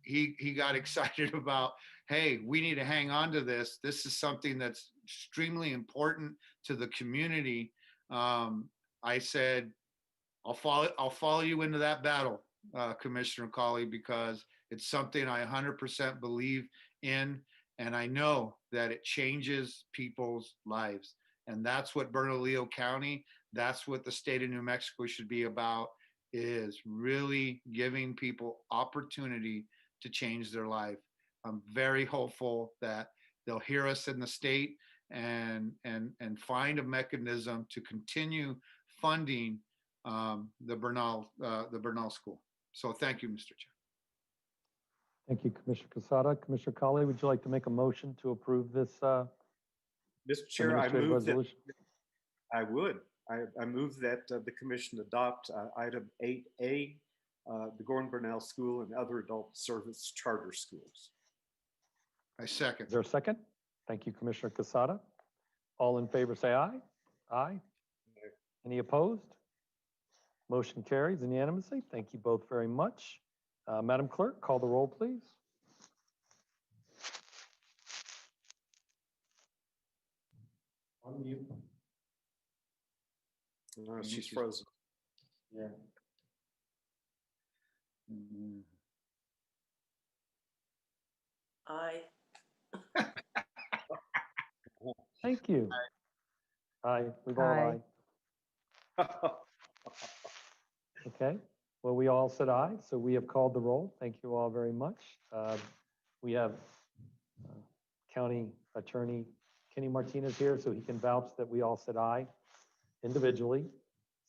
he got excited about, hey, we need to hang on to this. This is something that's extremely important to the community. I said, I'll follow you into that battle, Commissioner Colley, because it's something I 100% believe in. And I know that it changes people's lives. And that's what Bernalillo County, that's what the state of New Mexico should be about, is really giving people opportunity to change their life. I'm very hopeful that they'll hear us in the state and find a mechanism to continue funding the Bernal School. So thank you, Mr. Chair. Thank you, Commissioner Casada. Commissioner Colley, would you like to make a motion to approve this Mr. Chair, I administrative move that, resolution? I would. I move that the commission adopt item 8A, the Gordon Bernal School and other adult service charter schools. I second. Is there a second? Thank you, Commissioner Casada. All in favor, say aye. Aye. Any opposed? Motion carries unanimously. Thank you both very much. Madam Clerk, call the roll, please. No, she's frozen. Yeah. Aye. Thank you. Aye. We've all aye. Okay. Well, we all said aye, so we have called the roll. Thank you all very much. We have County Attorney Kenny Martinez here, so he can vouch that we all said aye individually.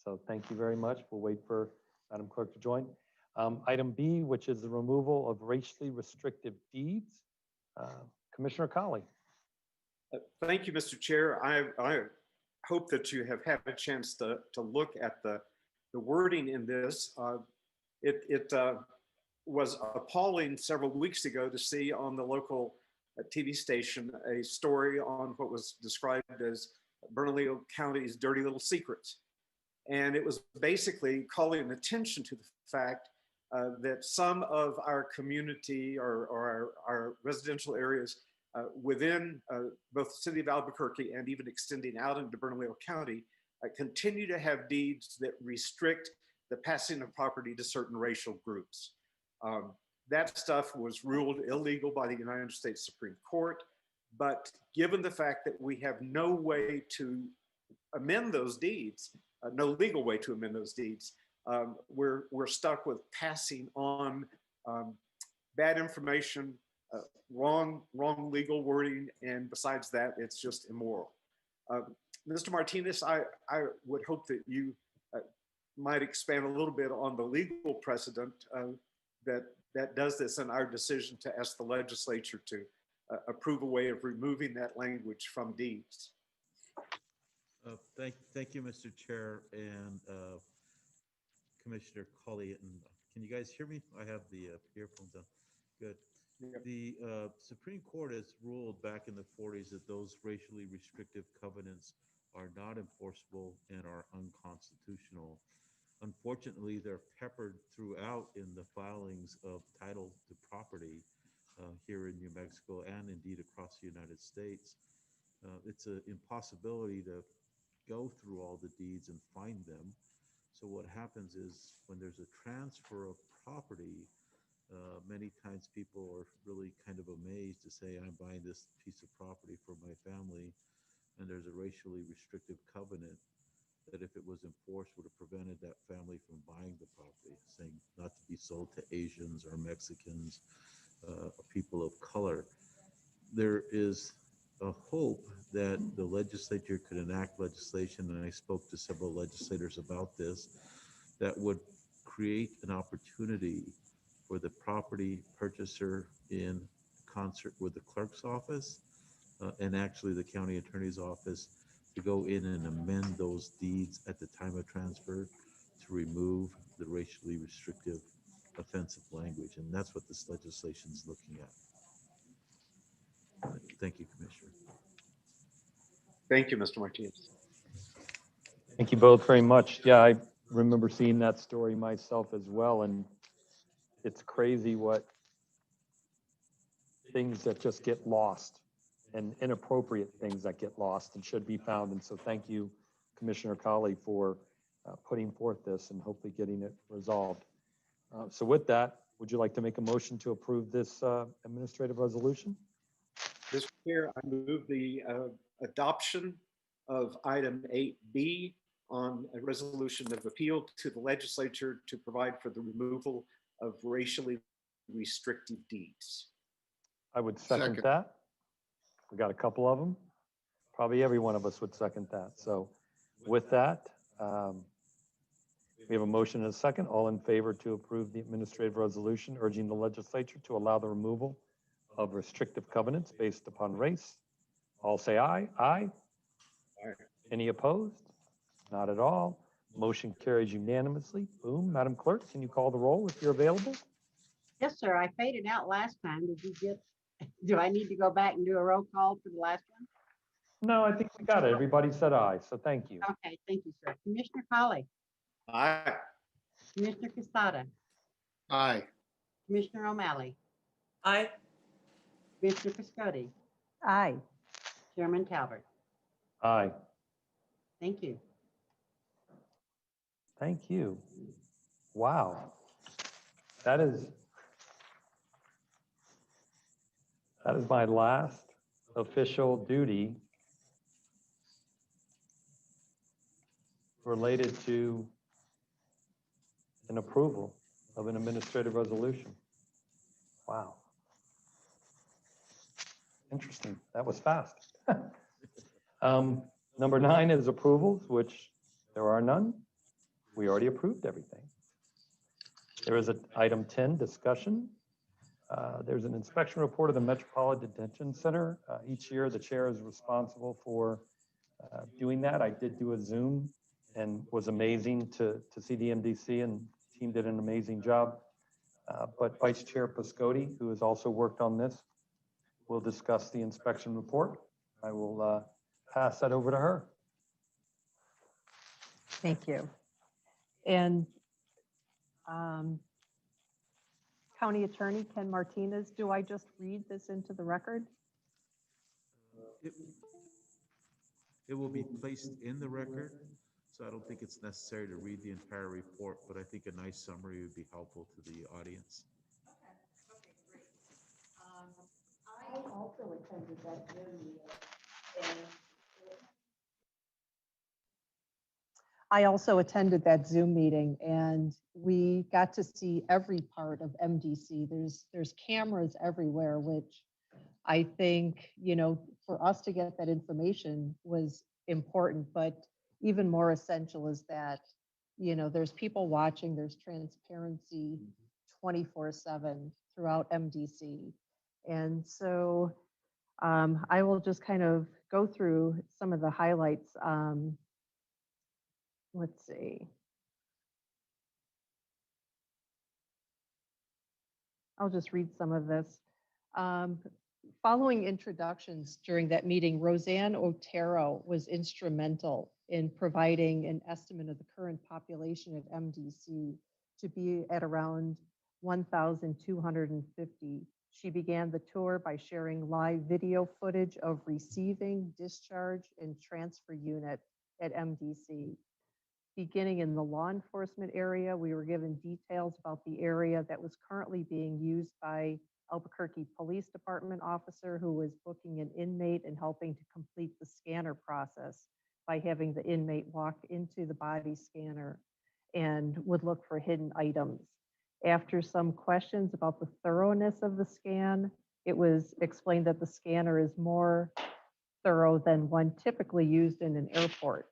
So thank you very much. We'll wait for Madam Clerk to join. Item B, which is the removal of racially restrictive deeds. Commissioner Colley. Thank you, Mr. Chair. I hope that you have had a chance to look at the wording in this. It was appalling several weeks ago to see on the local TV station a story on what was described as Bernalillo County's dirty little secrets. And it was basically calling attention to the fact that some of our community or our residential areas within both the city of Albuquerque and even extending out into Bernalillo County continue to have deeds that restrict the passing of property to certain racial groups. That stuff was ruled illegal by the United States Supreme Court, but given the fact that we have no way to amend those deeds, no legal way to amend those deeds, we're stuck with passing on bad information, wrong legal wording, and besides that, it's just immoral. Mr. Martinez, I would hope that you might expand a little bit on the legal precedent that does this and our decision to ask the legislature to approve a way of removing that language from deeds. Thank you, Mr. Chair and Commissioner Colley. And can you guys hear me? I have the earphones on. Good. Yep. The Supreme Court has ruled back in the 40s that those racially restrictive covenants are not enforceable and are unconstitutional. Unfortunately, they're peppered throughout in the filings of title to property here in New Mexico and indeed across the United States. It's an impossibility to go through all the deeds and find them. So what happens is when there's a transfer of property, many times people are really kind of amazed to say, I'm buying this piece of property for my family, and there's a racially restrictive covenant that if it was enforced would have prevented that family from buying the property, saying not to be sold to Asians or Mexicans, people of color. There is a hope that the legislature could enact legislation, and I spoke to several legislators about this, that would create an opportunity for the property purchaser in concert with the clerk's office and actually the county attorney's office to go in and amend those deeds at the time of transfer to remove the racially restrictive offensive language. And that's what this legislation is looking at. Thank you, Commissioner. Thank you, Mr. Martinez. Thank you both very much. Yeah, I remember seeing that story myself as well. And it's crazy what things that just get lost and inappropriate things that get lost and should be found. And so thank you, Commissioner Colley, for putting forth this and hopefully getting it resolved. So with that, would you like to make a motion to approve this administrative resolution? Mr. Chair, I move the adoption of item 8B on a resolution of appeal to the legislature to provide for the removal of racially restrictive deeds. I would second that. We got a couple of them. Probably every one of us would second that. So with that, we have a motion and a second. All in favor to approve the administrative resolution urging the legislature to allow the removal of restrictive covenants based upon race. All say aye. Aye. Aye. Any opposed? Not at all. Motion carries unanimously. Boom. Madam Clerk, can you call the roll if you're available? Yes, sir. I faded out last time. Did you get, do I need to go back and do a roll call for the last one? No, I think we got it. Everybody said aye, so thank you. Okay, thank you, sir. Commissioner Colley, Aye. Commissioner Casada, Aye. Commissioner O'Malley, Aye. Commissioner Piscotti, Aye. Chairman Talbot. Aye. Thank you. Thank you. Wow. That is my last official duty related to an approval of an administrative resolution. Wow. Interesting. That was fast. Number 9 is approvals, which there are none. We already approved everything. There is item 10, discussion. There's an inspection report of the Metropolitan Detention Center. Each year, the chair is responsible for doing that. I did do a Zoom and was amazing to see the MDC, and the team did an amazing job. But Vice Chair Piscotti, who has also worked on this, will discuss the inspection report. I will pass that over to her. Thank you. And County Attorney Ken Martinez, do I just read this into the record? It will be placed in the record, so I don't think it's necessary to read the entire report, but I think a nice summary would be helpful to the audience. Okay, great. I also attended that Zoom meeting, and I also attended that Zoom meeting, and we got to see every part of MDC. There's cameras everywhere, which I think, for us to get that information was important, but even more essential is that, there's people watching, there's transparency 24/7 throughout MDC. And so I will just kind of go through some of the highlights. Let's see. I'll just read some of this. Following introductions during that meeting, Roseanne Otero was instrumental in providing an estimate of the current population at MDC to be at around 1,250. She began the tour by sharing live video footage of receiving, discharge, and transfer unit at MDC. Beginning in the law enforcement area, we were given details about the area that was currently being used by Albuquerque Police Department officer who was booking an inmate and helping to complete the scanner process by having the inmate walk into the body scanner and would look for hidden items. After some questions about the thoroughness of the scan, it was explained that the scanner is more thorough than one typically used in an airport.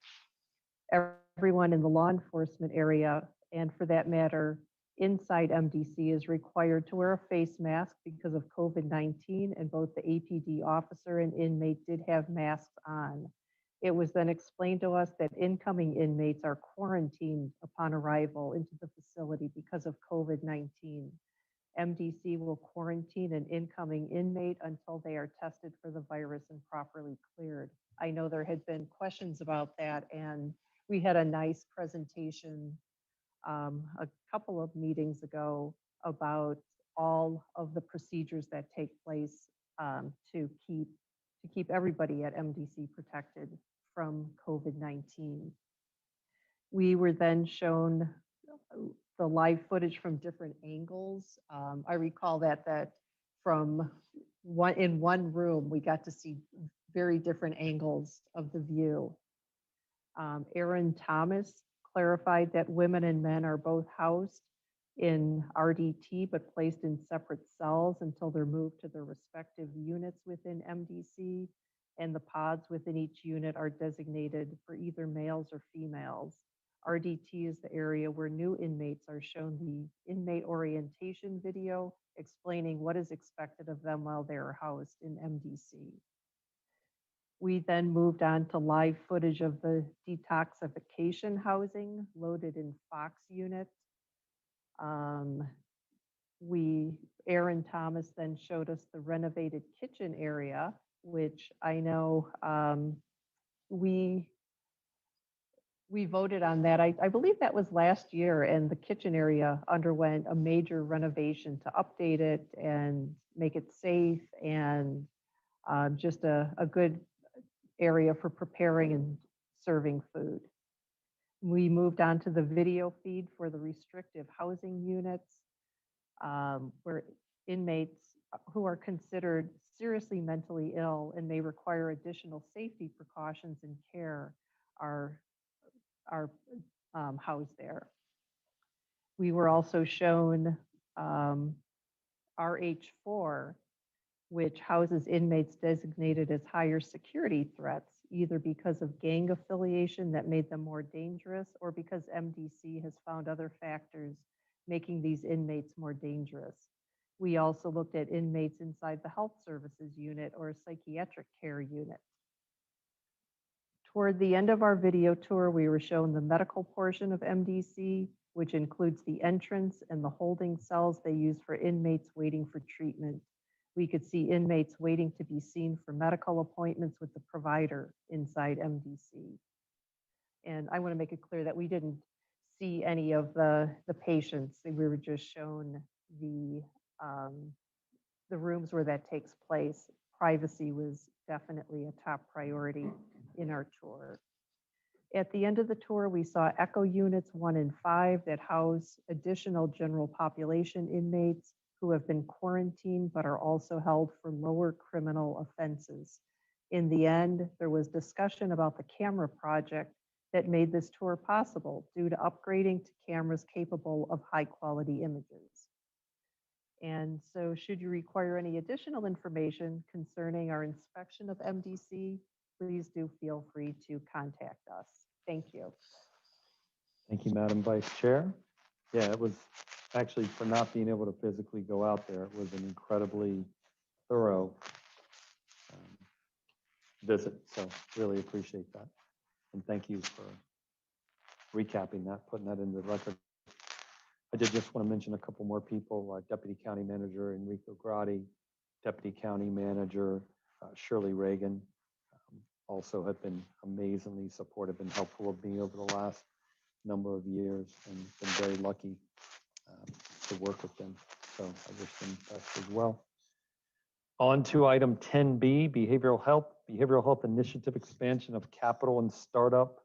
Everyone in the law enforcement area, and for that matter, inside MDC, is required to wear a face mask because of COVID-19, and both the APD officer and inmate did have masks on. It was then explained to us that incoming inmates are quarantined upon arrival into the facility because of COVID-19. MDC will quarantine an incoming inmate until they are tested for the virus and properly cleared. I know there had been questions about that, and we had a nice presentation a couple of meetings ago about all of the procedures that take place to keep everybody at MDC protected from COVID-19. We were then shown the live footage from different angles. I recall that from in one room, we got to see very different angles of the view. Aaron Thomas clarified that women and men are both housed in RDT, but placed in separate cells until they're moved to their respective units within MDC. and the pods within each unit are designated for either males or females. RDT is the area where new inmates are shown the inmate orientation video explaining what is expected of them while they are housed in MDC. We then moved on to live footage of the detoxification housing loaded in Fox unit. Aaron Thomas then showed us the renovated kitchen area, which I know we voted on that. I believe that was last year, and the kitchen area underwent a major renovation to update it and make it safe and just a good area for preparing and serving food. We moved on to the video feed for the restrictive housing units, where inmates who are considered seriously mentally ill and may require additional safety precautions and care are housed there. We were also shown RH4, which houses inmates designated as higher security threats, either because of gang affiliation that made them more dangerous or because MDC has found other factors making these inmates more dangerous. We also looked at inmates inside the health services unit or a psychiatric care unit. Toward the end of our video tour, we were shown the medical portion of MDC, which includes the entrance and the holding cells they use for inmates waiting for treatment. We could see inmates waiting to be seen for medical appointments with the provider inside MDC. And I want to make it clear that we didn't see any of the patients. We were just shown the rooms where that takes place. Privacy was definitely a top priority in our tour. At the end of the tour, we saw echo units 1 and 5 that house additional general population inmates who have been quarantined but are also held for lower criminal offenses. In the end, there was discussion about the camera project that made this tour possible due to upgrading to cameras capable of high quality images. And so should you require any additional information concerning our inspection of MDC, please do feel free to contact us. Thank you. Thank you, Madam Vice Chair. Yeah, it was actually, for not being able to physically go out there, it was an incredibly thorough visit. So really appreciate that. And thank you for recapping that, putting that into the record. I did just want to mention a couple more people, Deputy County Manager Enrico Grotti, Deputy County Manager Shirley Reagan, also have been amazingly supportive and helpful of me over the last number of years, and been very lucky to work with them. So I wish them best as well. On to item 10B, behavioral health initiative expansion of capital and startup.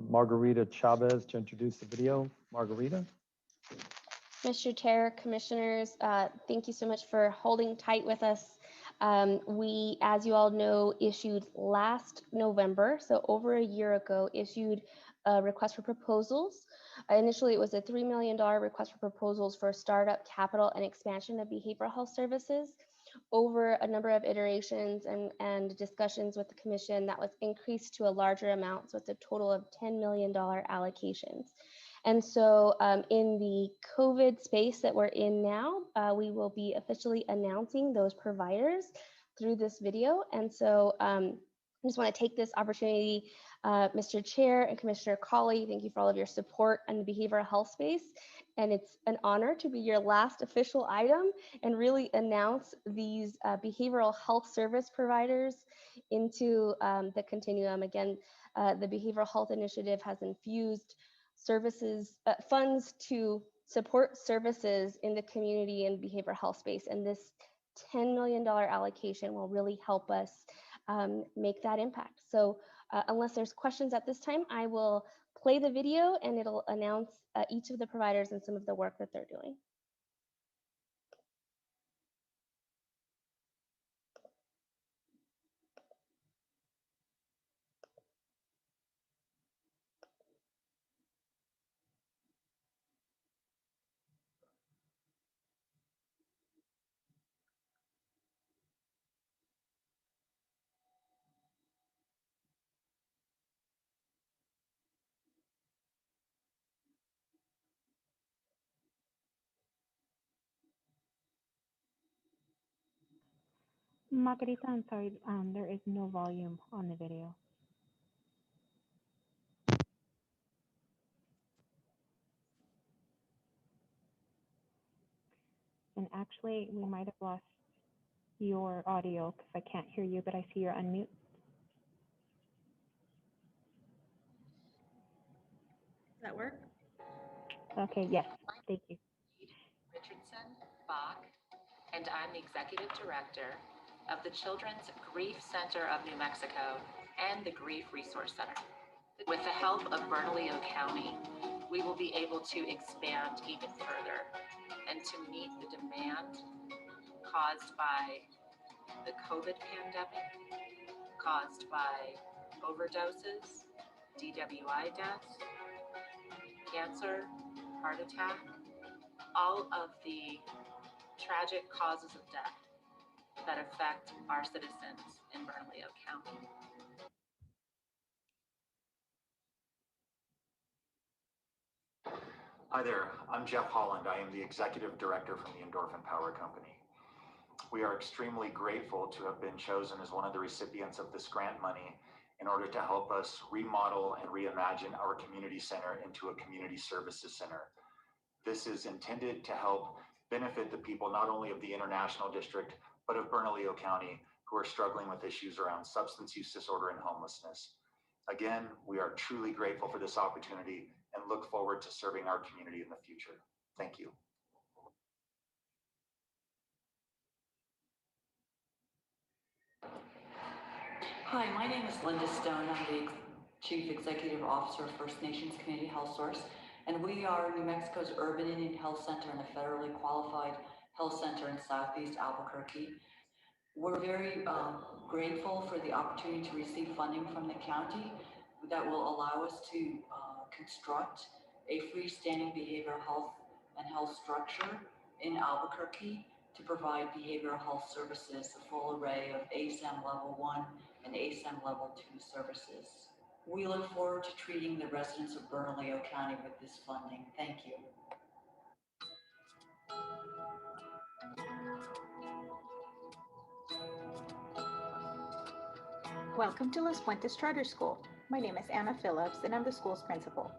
Margarita Chavez to introduce the video. Margarita. Mr. Chair, Commissioners, thank you so much for holding tight with us. We, as you all know, issued last November, so over a year ago, issued a request for proposals. Initially, it was a $3 million request for proposals for startup capital and expansion of behavioral health services. Over a number of iterations and discussions with the Commission, that was increased to a larger amount, so it's a total of $10 million allocations. And so in the COVID space that we're in now, we will be officially announcing those providers through this video. And so I just want to take this opportunity, Mr. Chair and Commissioner Cawley, thank you for all of your support in the behavioral health space. And it's an honor to be your last official item and really announce these behavioral health service providers into the continuum. Again, the Behavioral Health Initiative has infused services, funds to support services in the community and behavioral health space. And this $10 million allocation will really help us make that impact. So unless there's questions at this time, I will play the video and it'll announce each of the providers and some of the work that they're doing. Margarita, I'm sorry, there is no volume on the video. And actually, we might have lost your audio because I can't hear you, but I see you're unmute. Does that work? Okay, yes, thank you. Richardson Bach, and I'm the Executive Director of the Children's Grief Center of New Mexico and the Grief Resource Center. With the help of Bernalillo County, we will be able to expand even further and to meet the demand caused by the COVID pandemic, caused by overdoses, DWI deaths, cancer, heart attack, all of the tragic causes of death that affect our citizens in Bernalillo County. Hi there, I'm Jeff Holland. I am the Executive Director from the Endorphin Power Company. We are extremely grateful to have been chosen as one of the recipients of this grant money in order to help us remodel and reimagine our community center into a community services center. This is intended to help benefit the people not only of the International District, but of Bernalillo County, who are struggling with issues around substance use disorder and homelessness. Again, we are truly grateful for this opportunity and look forward to serving our community in the future. Thank you. Hi, my name is Linda Stone. I'm the Chief Executive Officer of First Nations Community Health Source, and we are New Mexico's urban Indian health center and a federally qualified health center in Southeast Albuquerque. We're very grateful for the opportunity to receive funding from the county that will allow us to construct a freestanding behavioral health and health structure in Albuquerque to provide behavioral health services, a full array of ASAM Level 1 and ASAM Level 2 services. We look forward to treating the residents of Bernalillo County with this funding. Thank you. Welcome to Los Puentes Charter School. My name is Anna Phillips and I'm the school's principal.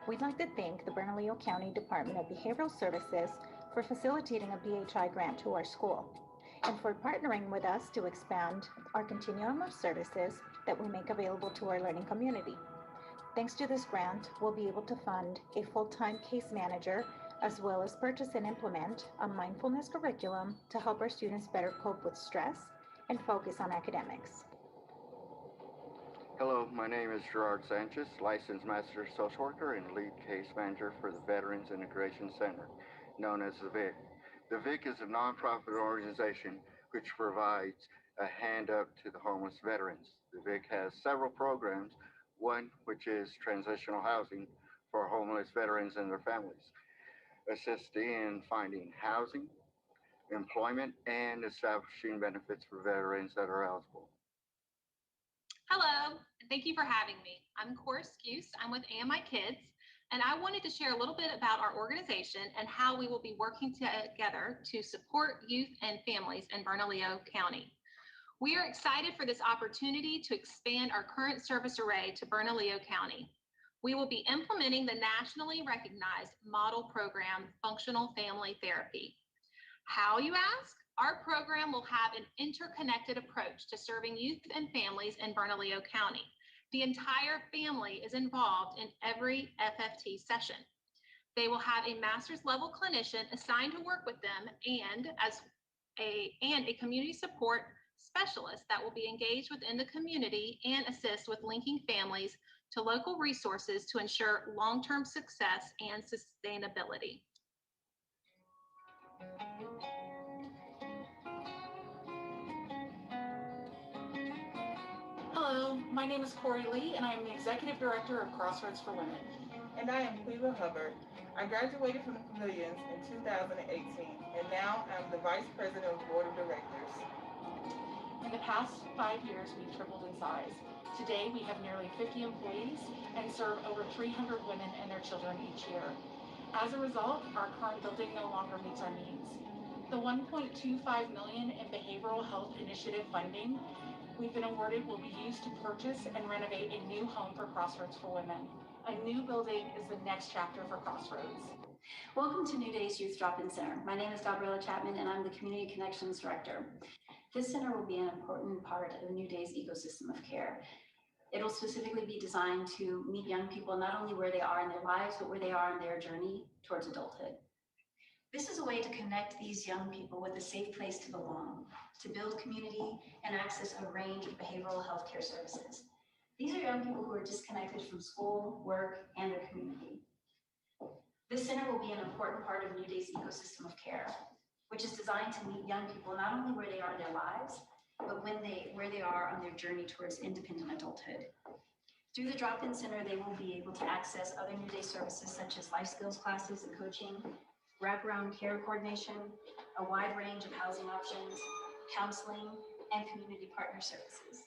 We'd like to thank the Bernalillo County Department of Behavioral Services for facilitating a BHI grant to our school and for partnering with us to expand our continuum of services that we make available to our learning community. Thanks to this grant, we'll be able to fund a full-time case manager as well as purchase and implement a mindfulness curriculum to help our students better cope with stress and focus on academics. Hello, my name is Gerard Sanchez, licensed master social worker and lead case manager for the Veterans Integration Center, known as the VIC. The VIC is a nonprofit organization which provides a hand up to the homeless veterans. The VIC has several programs, one which is transitional housing for homeless veterans and their families, assisting in finding housing, employment, and establishing benefits for veterans that are eligible. Hello, and thank you for having me. I'm Cora Skuse. I'm with AMI Kids, and I wanted to share a little bit about our organization and how we will be working together to support youth and families in Bernalillo County. We are excited for this opportunity to expand our current service array to Bernalillo County. We will be implementing the nationally recognized model program, Functional Family Therapy. How, you ask? Our program will have an interconnected approach to serving youth and families in Bernalillo County. The entire family is involved in every FFT session. They will have a master's level clinician assigned to work with them and a community support specialist that will be engaged within the community and assist with linking families to local resources to ensure long-term success and sustainability. Hello, my name is Corey Lee, and I am the Executive Director of Crossroads for Women. And I am Cleva Hubbard. I graduated from the Pavilions in 2018, and now I'm the Vice President of the Board of Directors. In the past 5 years, we've tripled in size. Today, we have nearly 50 employees and serve over 300 women and their children each year. As a result, our current building no longer meets our needs. The $1.25 million in behavioral health initiative funding we've been awarded will be used to purchase and renovate a new home for Crossroads for Women. A new building is the next chapter for Crossroads. Welcome to New Day's Youth Drop-In Center. My name is Gabriella Chapman and I'm the Community Connections Director. This center will be an important part of New Day's ecosystem of care. It will specifically be designed to meet young people not only where they are in their lives, but where they are in their journey towards adulthood. This is a way to connect these young people with a safe place to belong, to build community and access a range of behavioral health care services. These are young people who are disconnected from school, work, and their community. This center will be an important part of New Day's ecosystem of care, which is designed to meet young people not only where they are in their lives, but where they are on their journey towards independent adulthood. Through the drop-in center, they will be able to access other New Day services such as life skills classes and coaching, wraparound care coordination, a wide range of housing options, counseling, and community partner services.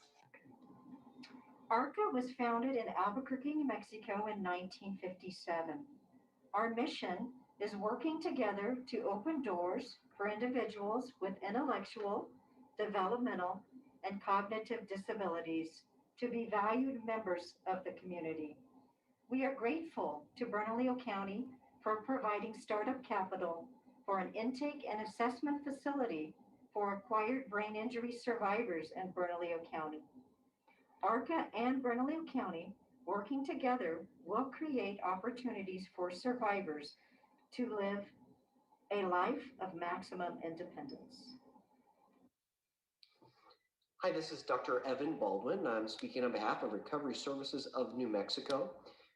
ARCA was founded in Albuquerque, New Mexico in 1957. Our mission is working together to open doors for individuals with intellectual, developmental, and cognitive disabilities to be valued members of the community. We are grateful to Bernalillo County for providing startup capital for an intake and assessment facility for acquired brain injury survivors in Bernalillo County. ARCA and Bernalillo County working together will create opportunities for survivors to live a life of maximum independence. Hi, this is Dr. Evan Baldwin. I'm speaking on behalf of Recovery Services of New Mexico.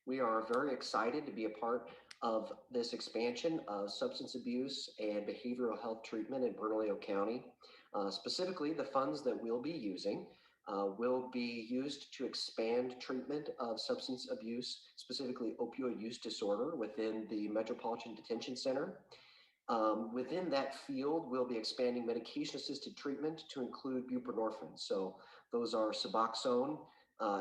We are very excited to be a part of this expansion of substance abuse and behavioral health treatment in Bernalillo County. Specifically, the funds that we'll be using will be used to expand treatment of substance abuse, specifically opioid use disorder within the Metropolitan Detention Center. Within that field, we'll be expanding medication-assisted treatment to include buprenorphine. So those are Suboxone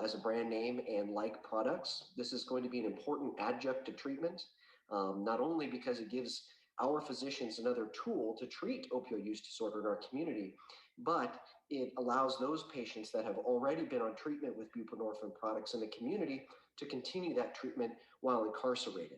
as a brand name and like products. This is going to be an important adjunct to treatment, not only because it gives our physicians another tool to treat opioid use disorder in our community, but it allows those patients that have already been on treatment with buprenorphine products in the community to continue that treatment while incarcerated.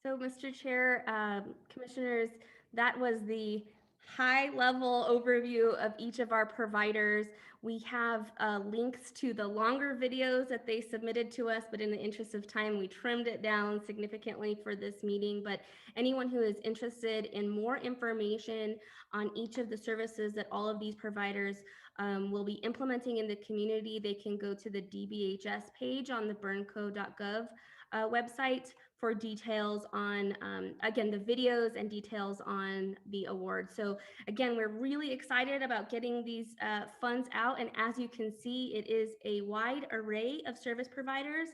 So, Mr. Chair, Commissioners, that was the high-level overview of each of our providers. We have links to the longer videos that they submitted to us, but in the interest of time, we trimmed it down significantly for this meeting. But anyone who is interested in more information on each of the services that all of these providers will be implementing in the community, they can go to the DBHS page on the bernco.gov website for details on, again, the videos and details on the award. So again, we're really excited about getting these funds out. And as you can see, it is a wide array of service providers.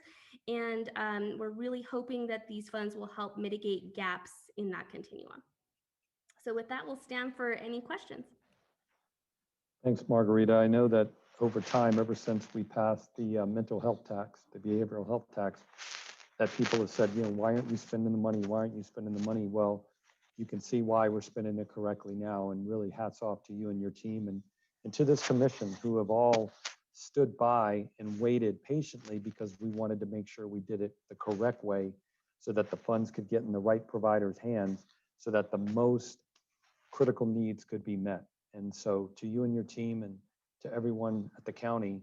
And we're really hoping that these funds will help mitigate gaps in that continuum. So with that, we'll stand for any questions. Thanks, Margarita. I know that over time, ever since we passed the mental health tax, the behavioral health tax, that people have said, you know, why aren't you spending the money? Why aren't you spending the money? Well, you can see why we're spending it correctly now, and really hats off to you and your team and to this commission who have all stood by and waited patiently because we wanted to make sure we did it the correct way so that the funds could get in the right provider's hands so that the most critical needs could be met. And so to you and your team and to everyone at the county,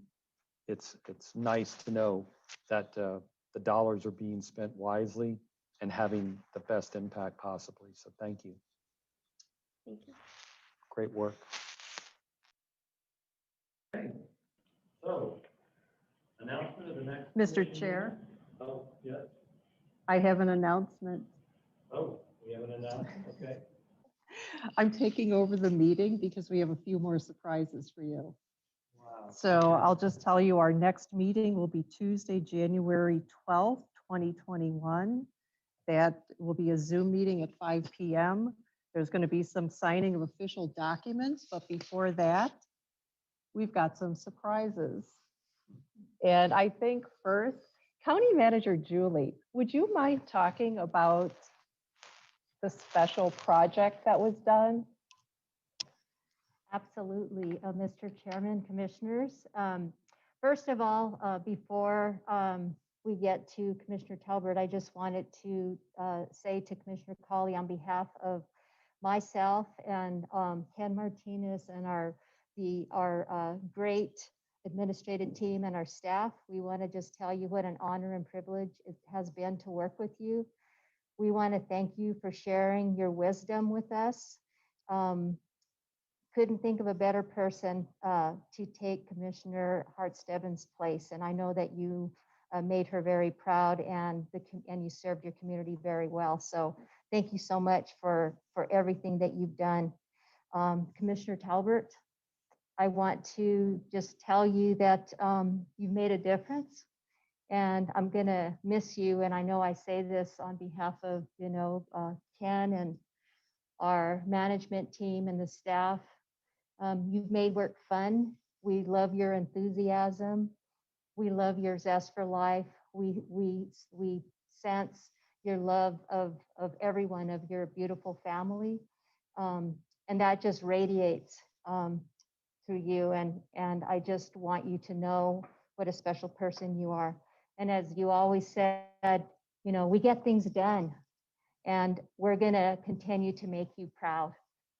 it's nice to know that the dollars are being spent wisely and having the best impact possibly. So thank you. Thank you. Great work. Okay. So, announcement of the next. Mr. Chair, Oh, yeah. I have an announcement. Oh, we have an announcement. Okay. I'm taking over the meeting because we have a few more surprises for you. Wow. So I'll just tell you, our next meeting will be Tuesday, January 12th, 2021. That will be a Zoom meeting at 5 p.m. There's going to be some signing of official documents, but before that, we've got some surprises. And I think first, County Manager Julie, would you mind talking about the special project that was done? Absolutely, Mr. Chairman, Commissioners. First of all, before we get to Commissioner Talbert, I just wanted to say to Commissioner Colley on behalf of myself and Ken Martinez and our great administrative team and our staff, we want to just tell you what an honor and privilege it has been to work with you. We want to thank you for sharing your wisdom with us. Couldn't think of a better person to take Commissioner Hart-Stebbins' place. And I know that you made her very proud and you served your community very well. So thank you so much for everything that you've done. Commissioner Talbert, I want to just tell you that you've made a difference and I'm gonna miss you. And I know I say this on behalf of, Ken and our management team and the staff. You've made work fun. We love your enthusiasm. We love your zest for life. We sense your love of everyone, of your beautiful family. And that just radiates through you. And I just want you to know what a special person you are. And as you always said, we get things done and we're gonna continue to make you proud.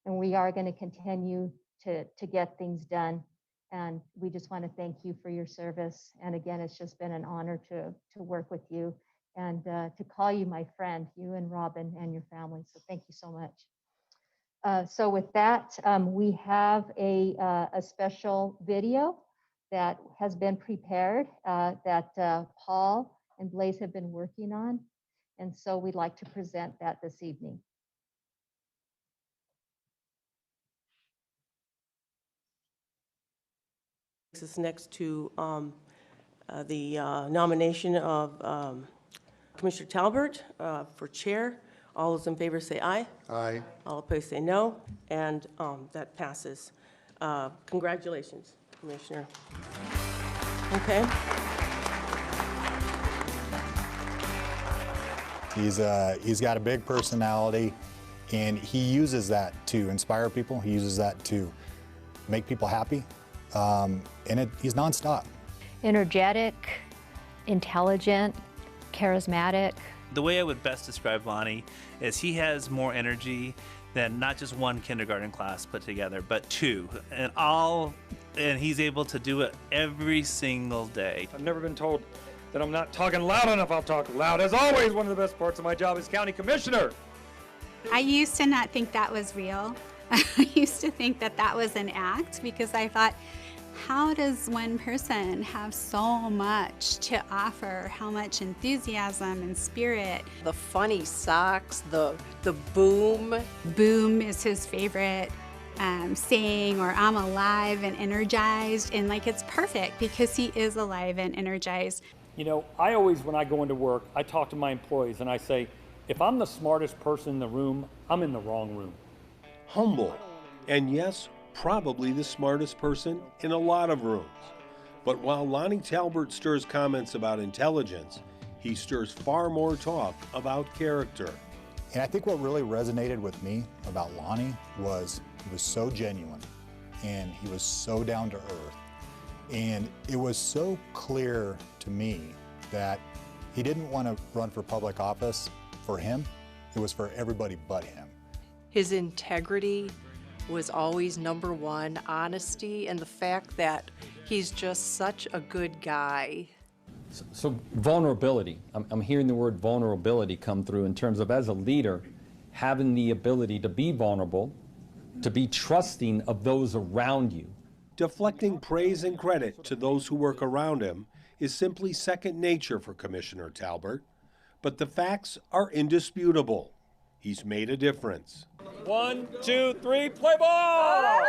And we are gonna continue to get things done. And we just want to thank you for your service. And again, it's just been an honor to work with you and to call you my friend, you and Robin and your family. So thank you so much. So with that, we have a special video that has been prepared that Paul and Blaze have been working on. And so we'd like to present that this evening. This is next to the nomination of Commissioner Talbert for chair. All those in favor say aye. Aye. All opposed say no, and that passes. Congratulations, Commissioner. Okay. He's got a big personality, and he uses that to inspire people. He uses that to make people happy. He's nonstop. Energetic, intelligent, charismatic. The way I would best describe Lonnie is he has more energy than not just one kindergarten class put together, but two, and he's able to do it every single day. I've never been told that I'm not talking loud enough. I'll talk loud. As always, one of the best parts of my job is county commissioner. I used to not think that was real. I used to think that that was an act because I thought, how does one person have so much to offer? How much enthusiasm and spirit? The funny socks, the boom. Boom is his favorite saying, or I'm alive and energized. And it's perfect because he is alive and energized. I always, when I go into work, I talk to my employees and I say, if I'm the smartest person in the room, I'm in the wrong room. Humble, and yes, probably the smartest person in a lot of rooms. But while Lonnie Talbert stirs comments about intelligence, he stirs far more talk about character. And I think what really resonated with me about Lonnie was he was so genuine and he was so down to earth. And it was so clear to me that he didn't want to run for public office for him. It was for everybody but him. His integrity was always number one, honesty, and the fact that he's just such a good guy. So vulnerability, I'm hearing the word vulnerability come through in terms of, as a leader, having the ability to be vulnerable, to be trusting of those around you. Deflecting praise and credit to those who work around him is simply second nature for Commissioner Talbert, but the facts are indisputable. He's made a difference. 1, 2, 3, play ball!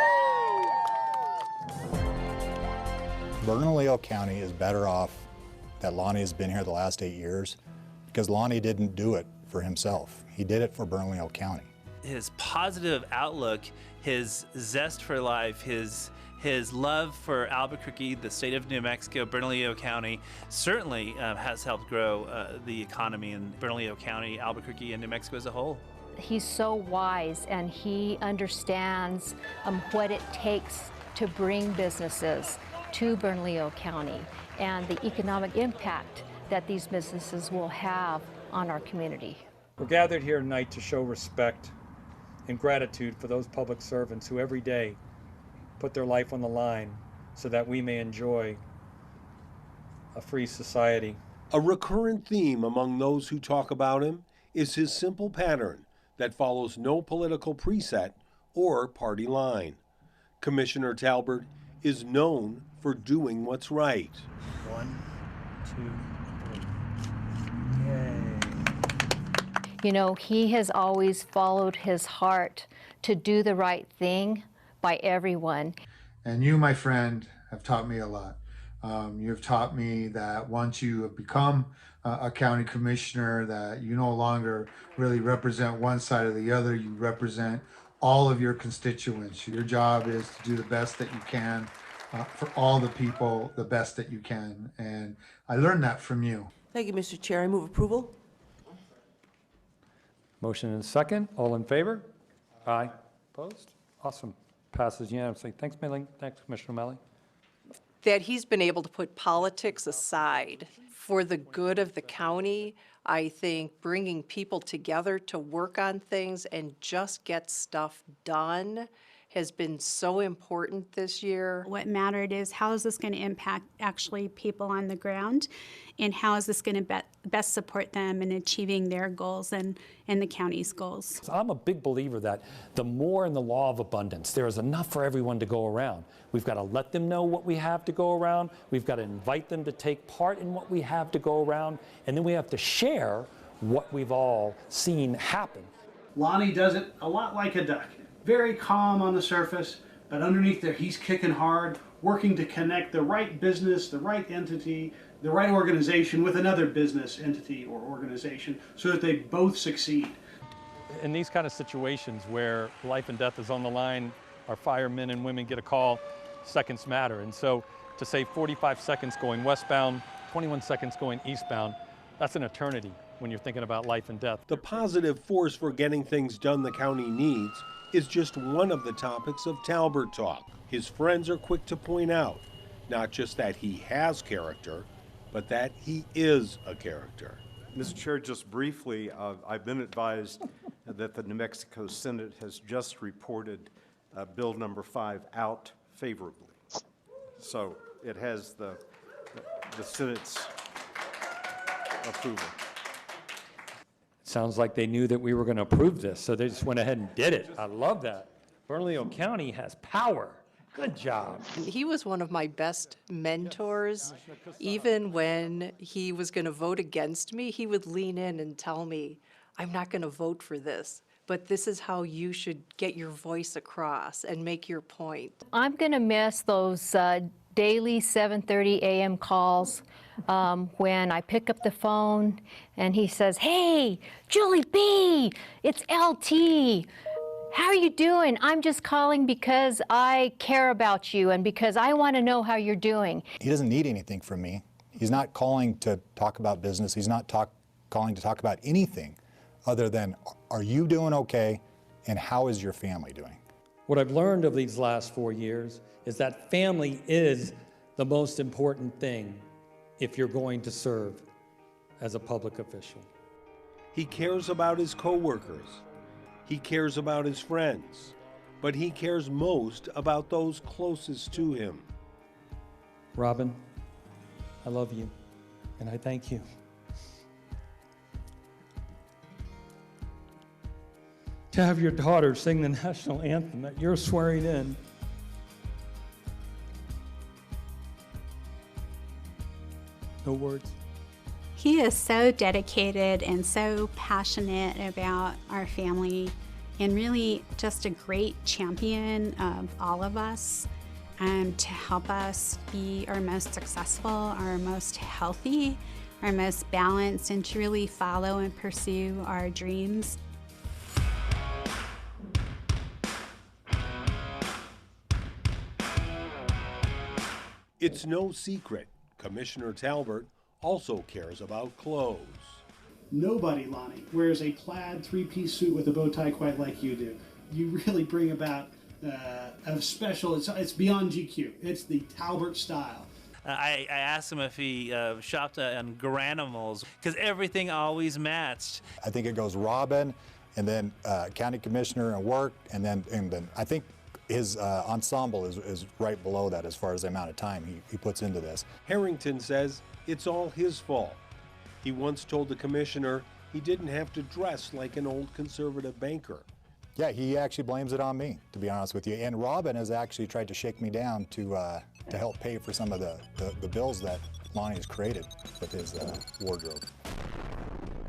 Bernalillo County is better off that Lonnie has been here the last 8 years because Lonnie didn't do it for himself. He did it for Bernalillo County. His positive outlook, his zest for life, his his love for Albuquerque, the state of New Mexico, Bernalillo County, certainly has helped grow the economy in Bernalillo County, Albuquerque, and New Mexico as a whole. He's so wise, and he understands what it takes to bring businesses to Bernalillo County and the economic impact that these businesses will have on our community. We're gathered here tonight to show respect and gratitude for those public servants who every day put their life on the line so that we may enjoy a free society. A recurrent theme among those who talk about him is his simple pattern that follows no political preset or party line. Commissioner Talbert is known for doing what's right. 1, 2, yay. You know, he has always followed his heart to do the right thing by everyone. And you, my friend, have taught me a lot. You've taught me that once you have become a county commissioner, that you no longer really represent one side or the other. You represent all of your constituents. Your job is to do the best that you can for all the people, the best that you can. And I learned that from you. Thank you, Mr. Chair. I move approval. Motion and second. All in favor? Aye. Opposed? Awesome. Passes unanimously. Thanks, Millie. Thanks, Commissioner O'Malley. That he's been able to put politics aside for the good of the county. I think bringing people together to work on things and just get stuff done has been so important this year. What mattered is how is this going to impact actually people on the ground, and how is this going to best support them in achieving their goals and the county's goals. So I'm a big believer that the more in the law of abundance, there is enough for everyone to go around. We've got to let them know what we have to go around. We've got to invite them to take part in what we have to go around. And then we have to share what we've all seen happen. Lonnie does it a lot like a duck. Very calm on the surface, but underneath there he's kicking hard, working to connect the right business, the right entity, the right organization with another business entity or organization so that they both succeed. In these kind of situations where life and death is on the line, our firemen and women get a call, seconds matter. And so to save 45 seconds going westbound, 21 seconds going eastbound, that's an eternity when you're thinking about life and death. The positive force for getting things done the county needs is just one of the topics of Talbert Talk. His friends are quick to point out not just that he has character, but that he is a character. Mr. Chair, just briefly, I've been advised that the New Mexico Senate has just reported Bill number 5 out favorably. So it has the Senate's approval. Sounds like they knew that we were going to approve this, so they just went ahead and did it. I love that. Bernalillo County has power. Good job. He was one of my best mentors. Even when he was going to vote against me, he would lean in and tell me, I'm not going to vote for this, but this is how you should get your voice across and make your point. I'm going to miss those daily 7:30 a.m. calls when I pick up the phone and he says, "Hey, Julie B, it's LT. How are you doing? I'm just calling because I care about you and because I want to know how you're doing." He doesn't need anything from me. He's not calling to talk about business. He's not calling to talk about anything other than, are you doing okay and how is your family doing? What I've learned of these last 4 years is that family is the most important thing if you're going to serve as a public official. He cares about his coworkers. He cares about his friends, but he cares most about those closest to him. Robin, I love you, and I thank you. To have your daughter sing the national anthem that you're swearing in, no words. He is so dedicated and so passionate about our family, and really just a great champion of all of us to help us be our most successful, our most healthy, our most balanced, and to really follow and pursue our dreams. It's no secret Commissioner Talbert also cares about clothes. Nobody, Lonnie, wears a plaid three-piece suit with a bow tie quite like you do. You really bring about a special, it's beyond GQ. It's the Talbert style. I asked him if he shopped on Garanimals, because everything always matched. I think it goes Robin, and then county commissioner and work, and then I think his ensemble is right below that as far as the amount of time he puts into this. Harrington says it's all his fault. He once told the commissioner he didn't have to dress like an old conservative banker. Yeah, he actually blames it on me, to be honest with you. And Robin has actually tried to shake me down to help pay for some of the bills that Lonnie has created with his wardrobe.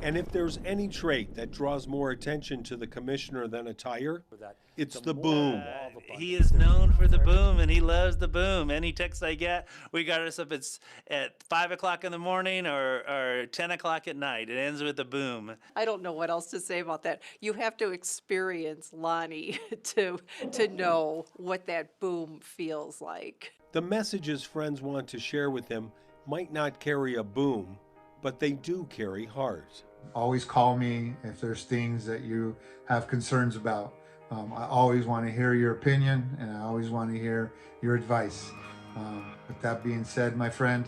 And if there's any trait that draws more attention to the commissioner than attire, it's the boom. He is known for the boom, and he loves the boom. Any text I get, regardless if it's at 5 o'clock in the morning or 10 o'clock at night, it ends with the boom. I don't know what else to say about that. You have to experience Lonnie to know what that boom feels like. The messages friends want to share with him might not carry a boom, but they do carry heart. Always call me if there's things that you have concerns about. I always want to hear your opinion, and I always want to hear your advice. With that being said, my friend,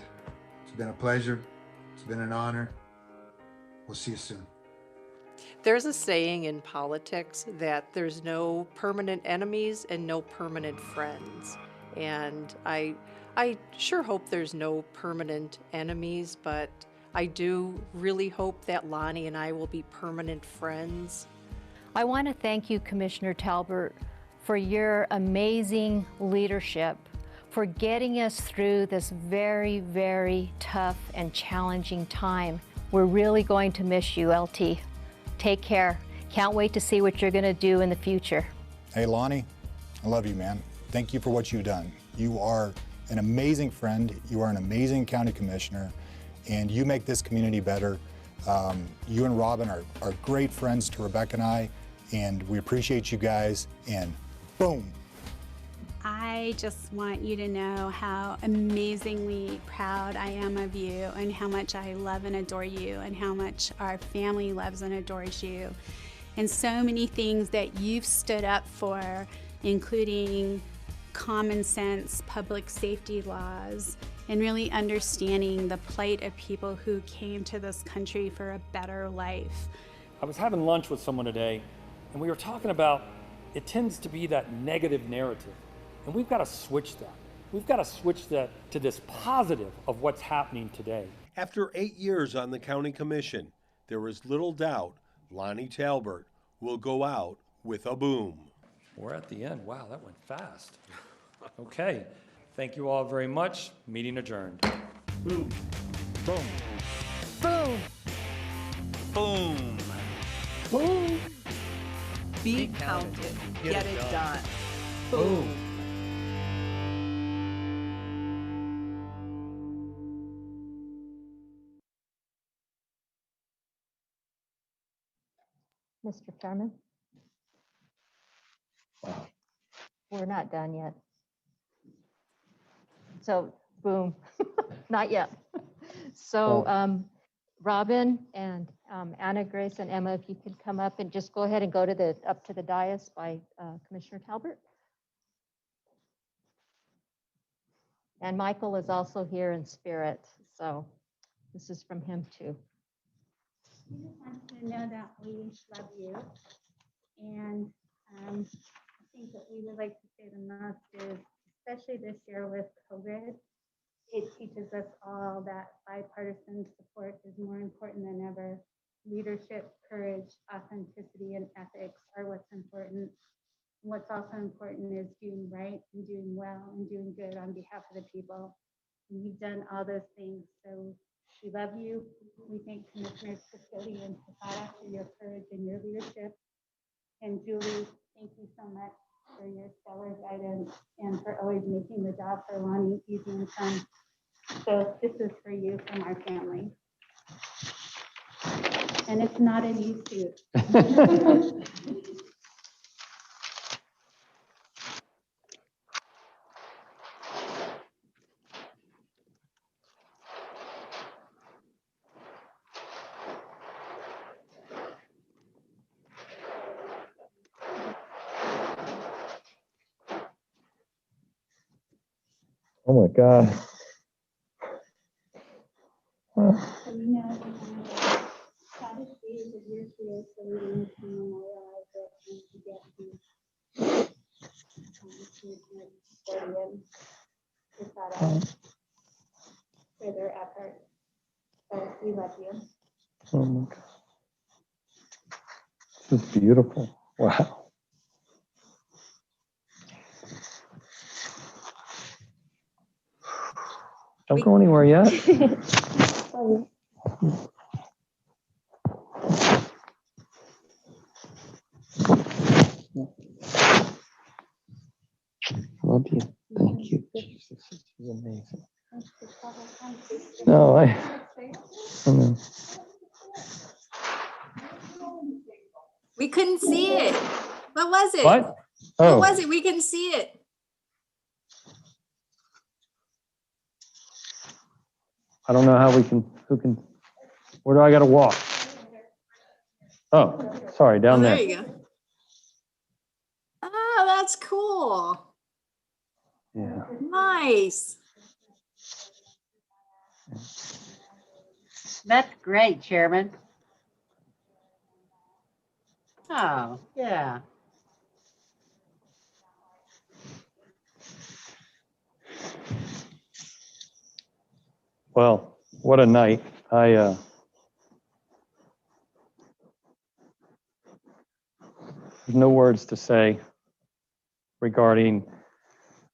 it's been a pleasure. It's been an honor. We'll see you soon. There's a saying in politics that there's no permanent enemies and no permanent friends. And I sure hope there's no permanent enemies, but I do really hope that Lonnie and I will be permanent friends. I want to thank you, Commissioner Talbert, for your amazing leadership, for getting us through this very, very tough and challenging time. We're really going to miss you, LT. Take care. Can't wait to see what you're going to do in the future. Hey, Lonnie, I love you, man. Thank you for what you've done. You are an amazing friend. You are an amazing county commissioner, and you make this community better. You and Robin are great friends to Rebecca and I, and we appreciate you guys, and boom. I just want you to know how amazingly proud I am of you and how much I love and adore you and how much our family loves and adores you. And so many things that you've stood up for, including common sense public safety laws and really understanding the plight of people who came to this country for a better life. I was having lunch with someone today, and we were talking about it tends to be that negative narrative, and we've got to switch that. We've got to switch that to this positive of what's happening today. After 8 years on the county commission, there is little doubt Lonnie Talbert will go out with a boom. We're at the end. Wow, that went fast. Okay. Thank you all very much. Meeting adjourned. Boom. Boom. Boom. Boom. Boom. Be counted. Get it done. Boom. Mr. Chairman? We're not done yet. So, boom, not yet. So, Robin and Anna Grace and Emma, if you could come up and just go ahead and go to up to the dais by Commissioner Talbert. And Michael is also here in spirit, so this is from him too. We just want you to know that we love you. And I think what we would like to say the most is, especially this year with COVID, it teaches us all that bipartisan support is more important than ever. Leadership, courage, authenticity, and ethics are what's important. What's also important is doing right and doing well and doing good on behalf of the people. And you've done all those things, so we love you. We thank Commissioners Castillo and Zapata for your courage and your leadership. And Julie, thank you so much for your stellar guidance and for always making the job for Lonnie easy and fun. So this is for you from our family. And it's not an easy suit. Oh my God. For their effort. So we love you. Oh my God. This is beautiful. Wow. Don't go anywhere yet. Love you. Thank you. Jesus, this is amazing. No, I know. We couldn't see it. What was it? What? What Oh, was it? We couldn't see it. I don't know how we can, who can, where do I gotta walk? Oh, sorry, Oh, down there there. you go. Oh, that's cool. Yeah. Nice. That's great, Chairman. Oh, yeah. Well, what a night. I have no words to say regarding,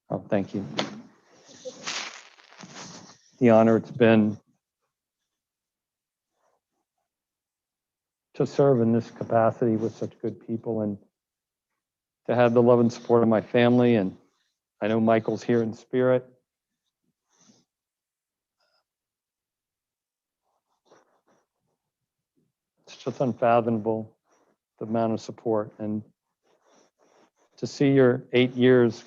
oh, thank you. The honor it's been to serve in this capacity with such good people and to have the love and support of my family. And I know Michael's here in spirit. It's just unfathomable, the amount of support. And to see your 8 years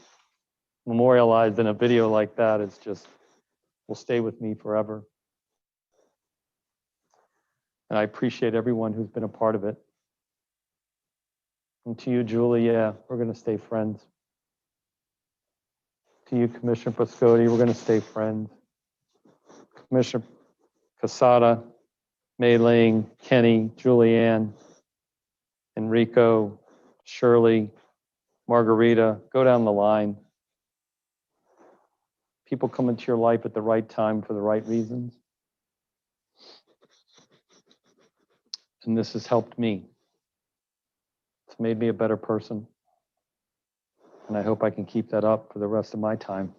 memorialized in a video like that is just, will stay with me forever. And I appreciate everyone who's been a part of it. And to you, Julie, yeah, we're going to stay friends. To you, Commissioner Pascotti, we're going to stay friends. Commissioner Casada, Mei Ling, Kenny, Julianne, Enrico, Shirley, Margarita, go down the line. People come into your life at the right time for the right reasons. And this has helped me. It's made me a better person. And I hope I can keep that up for the rest of my time.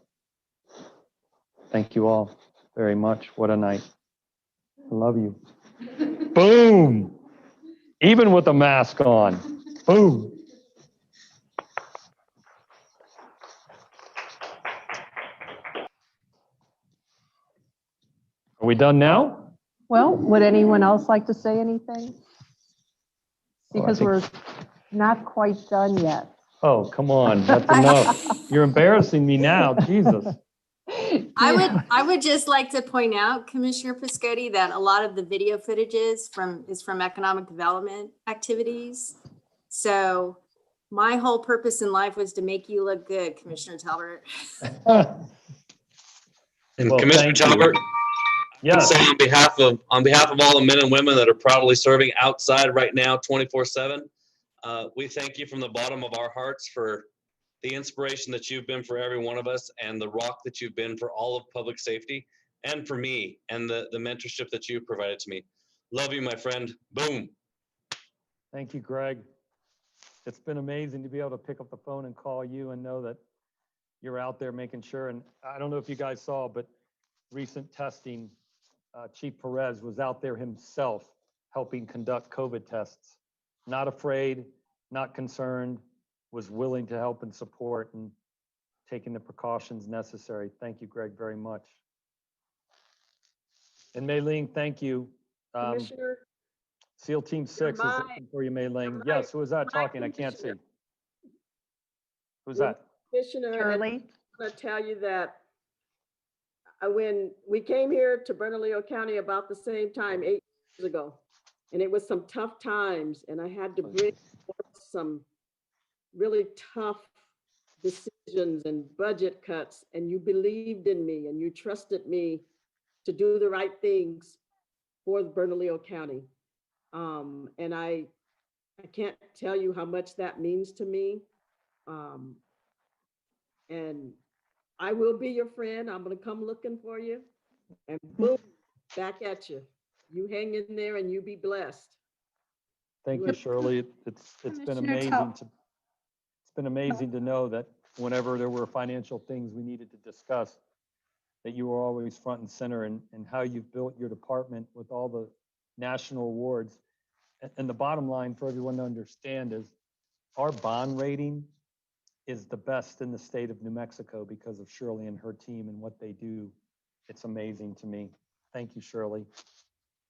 Thank you all very much. What a night. I love you. Boom. Even with a mask on. Boom. Are we done now? Well, would anyone else like to say anything? Because we're not quite done yet. Oh, come on. That's enough. You're embarrassing me now. Jesus. I would just like to point out, Commissioner Piscotti, that a lot of the video footage is from economic development activities. So my whole purpose in life was to make you look good, Commissioner Talbert. And Well, Commissioner Talbert, yes. say on behalf of all the men and women that are proudly serving outside right now 24/7, we thank you from the bottom of our hearts for the inspiration that you've been for every one of us and the rock that you've been for all of public safety and for me and the mentorship that you've provided to me. Love you, my friend. Boom. Thank you, Greg. It's been amazing to be able to pick up the phone and call you and know that you're out there making sure. And I don't know if you guys saw, but recent testing, Chief Perez was out there himself helping conduct COVID tests. Not afraid, not concerned, was willing to help and support and taking the precautions necessary. Thank you, Greg, very much. And Mei Ling, thank you. Commissioner, SEAL Team 6 is looking for you, Mei Ling. Yes, who is that talking? I can't see. Who's that? Commissioner, Shirley. I'm going to tell you that when we came here to Bernalillo County about the same time 8 years ago, and it was some tough times, and I had to bring some really tough decisions and budget cuts, and you believed in me and you trusted me to do the right things for Bernalillo County. And I can't tell you how much that means to me. And I will be your friend. I'm going to come looking for you, and boom, back at you. You hang in there and you be blessed. Thank you, Shirley. It's been amazing to know that whenever there were financial things we needed to discuss, that you were always front and center, and how you've built your department with all the national awards. And the bottom line for everyone to understand is our bond rating is the best in the state of New Mexico because of Shirley and her team and what they do. It's amazing to me. Thank you, Shirley.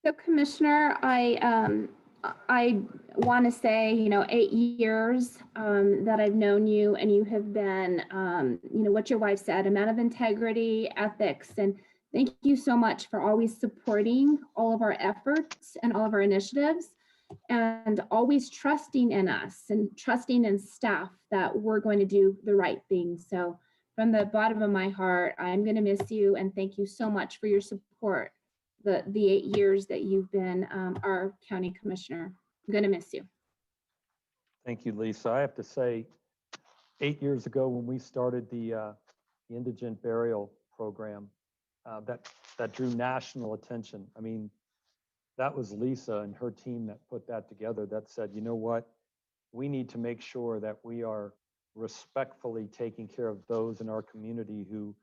So Commissioner, I want to say, 8 years that I've known you, and you have been, what your wife said, a man of integrity, ethics, and thank you so much for always supporting all of our efforts and all of our initiatives, and always trusting in us and trusting in staff that we're going to do the right thing. So from the bottom of my heart, I'm going to miss you, and thank you so much for your support the 8 years that you've been our county commissioner. I'm going to miss you. Thank you, Lisa. I have to say, 8 years ago when we started the indigent burial program, that drew national attention. I mean, that was Lisa and her team that put that together, that said, you know what, we need to make sure that we are respectfully taking care of those in our community who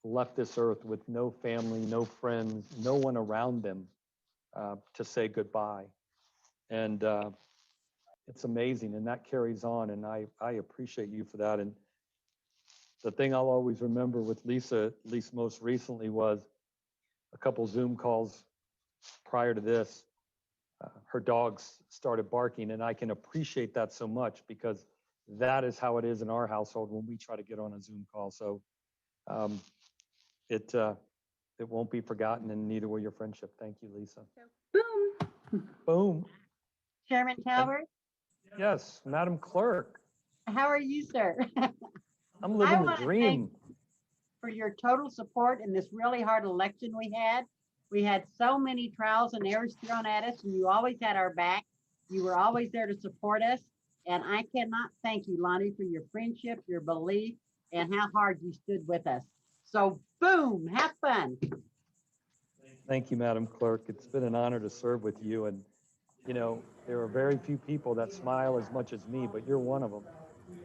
left this earth with no family, no friends, no one around them to say goodbye. And it's amazing, and that carries on, and I appreciate you for that. And the thing I'll always remember with Lisa, at least most recently, was a couple Zoom calls prior to this. Her dogs started barking, and I can appreciate that so much because that is how it is in our household when we try to get on a Zoom call. So it won't be forgotten, and neither will your friendship. Thank you, Lisa. Boom. Boom. Chairman Talbert? Yes, Madam Clerk. How are you, sir? I'm living the wanna dream. For your total support in this really hard election we had. We had so many trials and errors thrown at us, and you always had our back. You were always there to support us. And I cannot thank you, Lonnie, for your friendship, your belief, and how hard you stood with us. So boom, have fun. Thank you, Madam Clerk. It's been an honor to serve with you. And, there are very few people that smile as much as me, but you're one of them.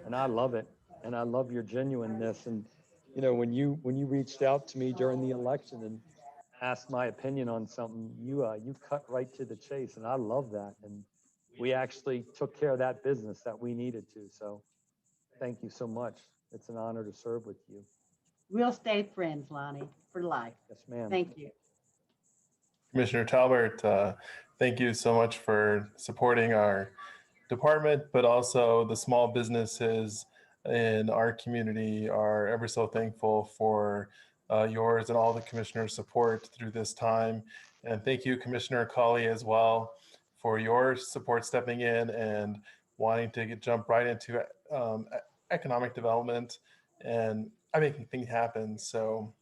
And I love it. And I love your genuineness. And, when you reached out to me during the election and asked my opinion on something, you cut right to the chase. And I love that. And we actually took care of that business that we needed to. So thank you so much. It's an honor to serve with you. We'll stay friends, Lonnie, for life. Yes, ma'am. Thank you. Commissioner Talbert, thank you so much for supporting our department, but also the small businesses in our community are ever so thankful for yours and all the commissioners' support through this time. And thank you, Commissioner Colley, as well, for your support stepping in and wanting to jump right into economic development and making things happen. So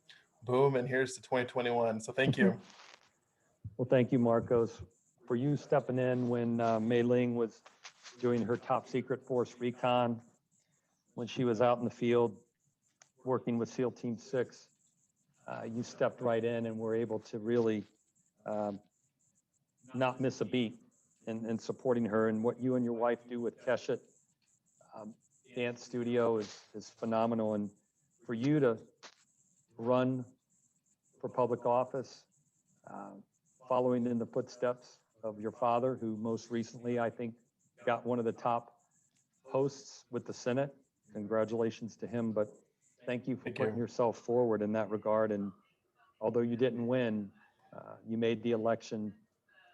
boom, and here's to 2021. So thank you. Well, thank you, Marcos, for you stepping in when Mei Ling was doing her top secret force recon, when she was out in the field working with SEAL Team 6. You stepped right in and were able to really not miss a beat in supporting her. And what you and your wife do with Keshet Dance Studio is phenomenal. And for you to run for public office, following in the footsteps of your father, who most recently, I think, got one of the top posts with the Senate. Congratulations to him, but thank you for putting yourself forward in that regard. And although you didn't win, you made the election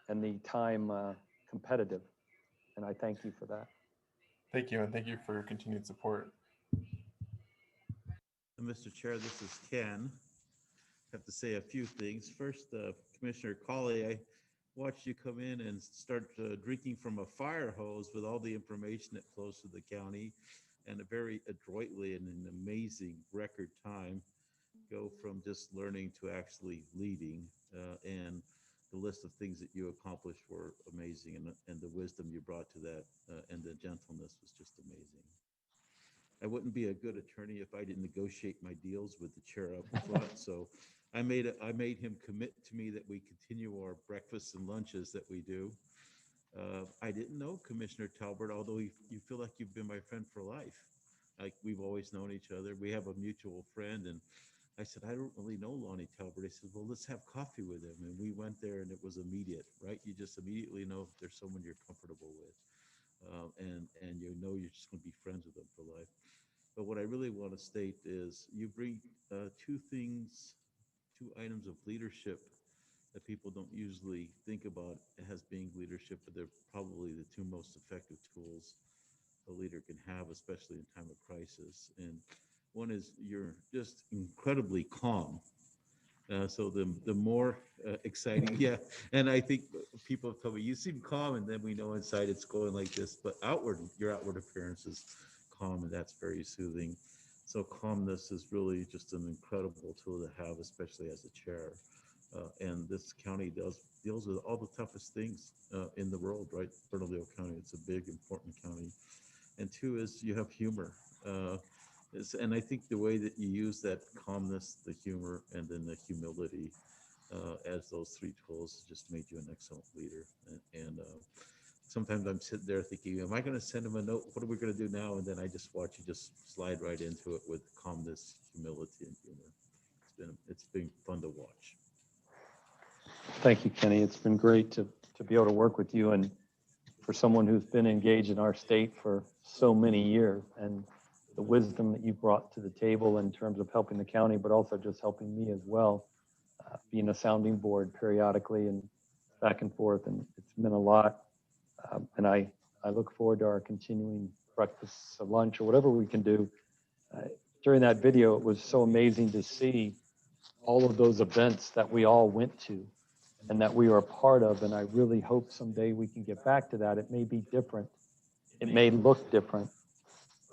and the time competitive, and I thank you for that. Thank you, and thank you for your continued support. Mr. Chair, this is Ken. I have to say a few things. First, Commissioner Colley, I watched you come in and start drinking from a fire hose with all the information that flows to the county. and a very adroitly and an amazing record time go from just learning to actually leading. And the list of things that you accomplished were amazing, and the wisdom you brought to that and the gentleness was just amazing. I wouldn't be a good attorney if I didn't negotiate my deals with the chair up front. So I made him commit to me that we continue our breakfasts and lunches that we do. I didn't know Commissioner Talbert, although you feel like you've been my friend for life. Like we've always known each other. We have a mutual friend, and I said, I don't really know Lonnie Talbert. He said, well, let's have coffee with him. And we went there, and it was immediate, right? You just immediately know if there's someone you're comfortable with, and you know you're just going to be friends with them for life. But what I really want to state is you bring two items of leadership that people don't usually think about as being leadership, but they're probably the two most effective tools a leader can have, especially in time of crisis. And one is you're just incredibly calm. So the more exciting, yeah. And I think people have told me, you seem calm, and then we know inside it's going like this. But your outward appearance is calm, and that's very soothing. So calmness is really just an incredible tool to have, especially as a chair. And this county deals with all the toughest things in the world, right? Bernalillo County, it's a big, important county. And two is you have humor. And I think the way that you use that calmness, the humor, and then the humility as those three tools just made you an excellent leader. And sometimes I'm sitting there thinking, am I going to send him a note? What are we going to do now? And then I just watch you just slide right into it with calmness, humility, and humor. It's been fun to watch. Thank you, Kenny. It's been great to be able to work with you, and for someone who's been engaged in our state for so many years, and the wisdom that you brought to the table in terms of helping the county, but also just helping me as well, being a sounding board periodically and back and forth, and it's meant a lot. And I look forward to our continuing breakfast or lunch or whatever we can do. During that video, it was so amazing to see all of those events that we all went to and that we are a part of. And I really hope someday we can get back to that. It may be different. It may look different,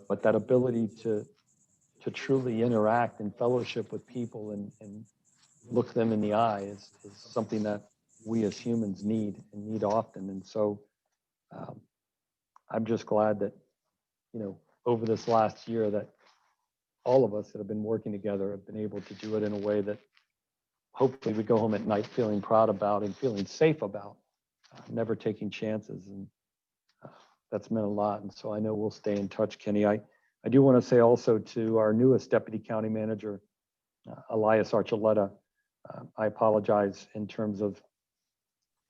but that ability to truly interact and fellowship with people and look them in the eye is something that we as humans need often. And so I'm just glad that, over this last year that all of us that have been working together have been able to do it in a way that hopefully we go home at night feeling proud about and feeling safe about, never taking chances. And that's meant a lot. And so I know we'll stay in touch, Kenny. I do want to say also to our newest Deputy County Manager, Elias Archuleta, I apologize in terms of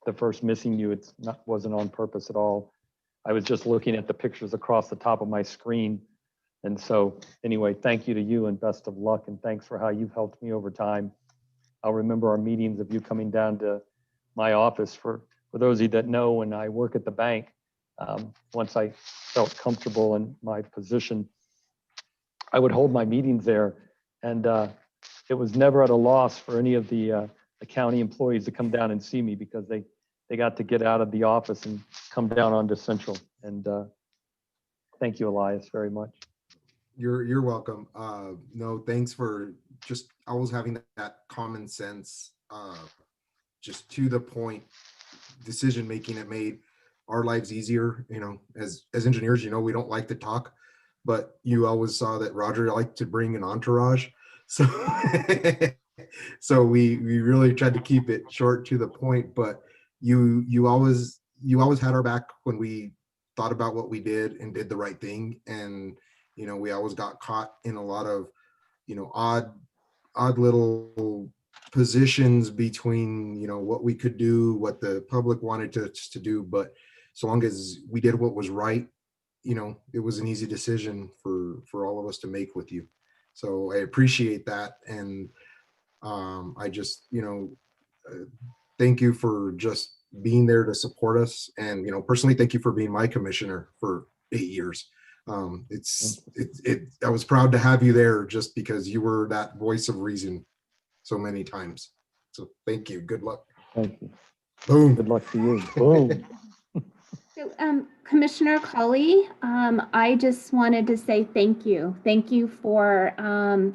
the first missing you. Wasn't on purpose at all. I was just looking at the pictures across the top of my screen. And so anyway, thank you to you and best of luck. And thanks for how you've helped me over time. I'll remember our meetings of you coming down to my office. For those of you that know, when I work at the bank, once I felt comfortable in my position, I would hold my meetings there. And it was never at a loss for any of the county employees to come down and see me, because they got to get out of the office and come down onto Central. And thank you, Elias, very much. You're welcome. No, thanks for just always having that common sense, just to the point decision making. It made our lives easier. As engineers, we don't like to talk, but you always saw that Roger liked to bring an entourage. So so we really tried to keep it short to the point, but you always had our back when we thought about what we did and did the right thing. And we always got caught in a lot of odd little positions between what we could do, what the public wanted to do. But so long as we did what was right, it was an easy decision for all of us to make with you. So I appreciate that. And I just thank you for just being there to support us. And personally, thank you for being my commissioner for 8 years. I was proud to have you there just because you were that voice of reason so many times. So thank you. Good luck. Thank you. Boom. Good luck to you. Boom. So, Commissioner Colley, I just wanted to say thank you. Thank you for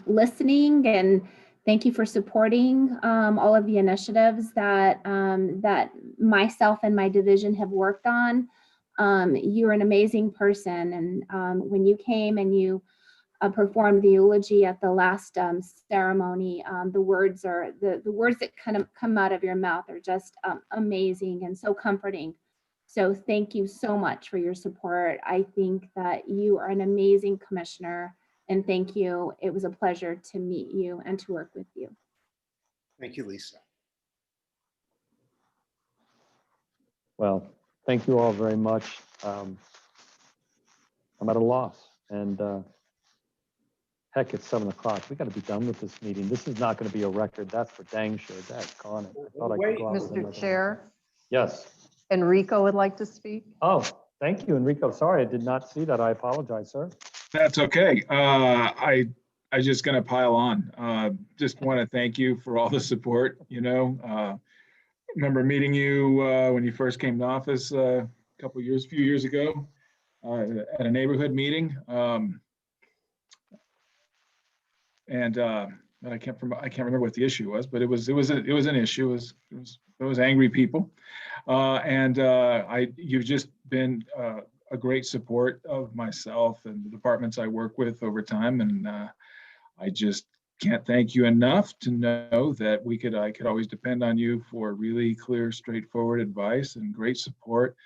listening, and thank you for supporting all of the initiatives that that myself and my division have worked on. You're an amazing person, and when you came and you performed the eulogy at the last ceremony, the words that kind of come out of your mouth are just amazing and so comforting. So thank you so much for your support. I think that you are an amazing commissioner, and thank you. It was a pleasure to meet you and to work with you. Thank you, Lisa. Well, thank you all very much. I'm at a loss, and heck, it's 7 o'clock. We got to be done with this meeting. This is not going to be a record. That's for dang sure. That's gone. I thought I could go out with another Mr. one. Chair, Yes. Enrico would like to speak. Oh, thank you, Enrico. Sorry, I did not see that. I apologize, sir. That's okay. I just gonna pile on. Just want to thank you for all the support. Remember meeting you when you first came to office a few years ago at a neighborhood meeting. And I can't remember what the issue was, but it was an issue. It was angry people, and you've just been a great support of myself and the departments I work with over time, and I just can't thank you enough to know that I could always depend on you for really clear, straightforward advice and great support,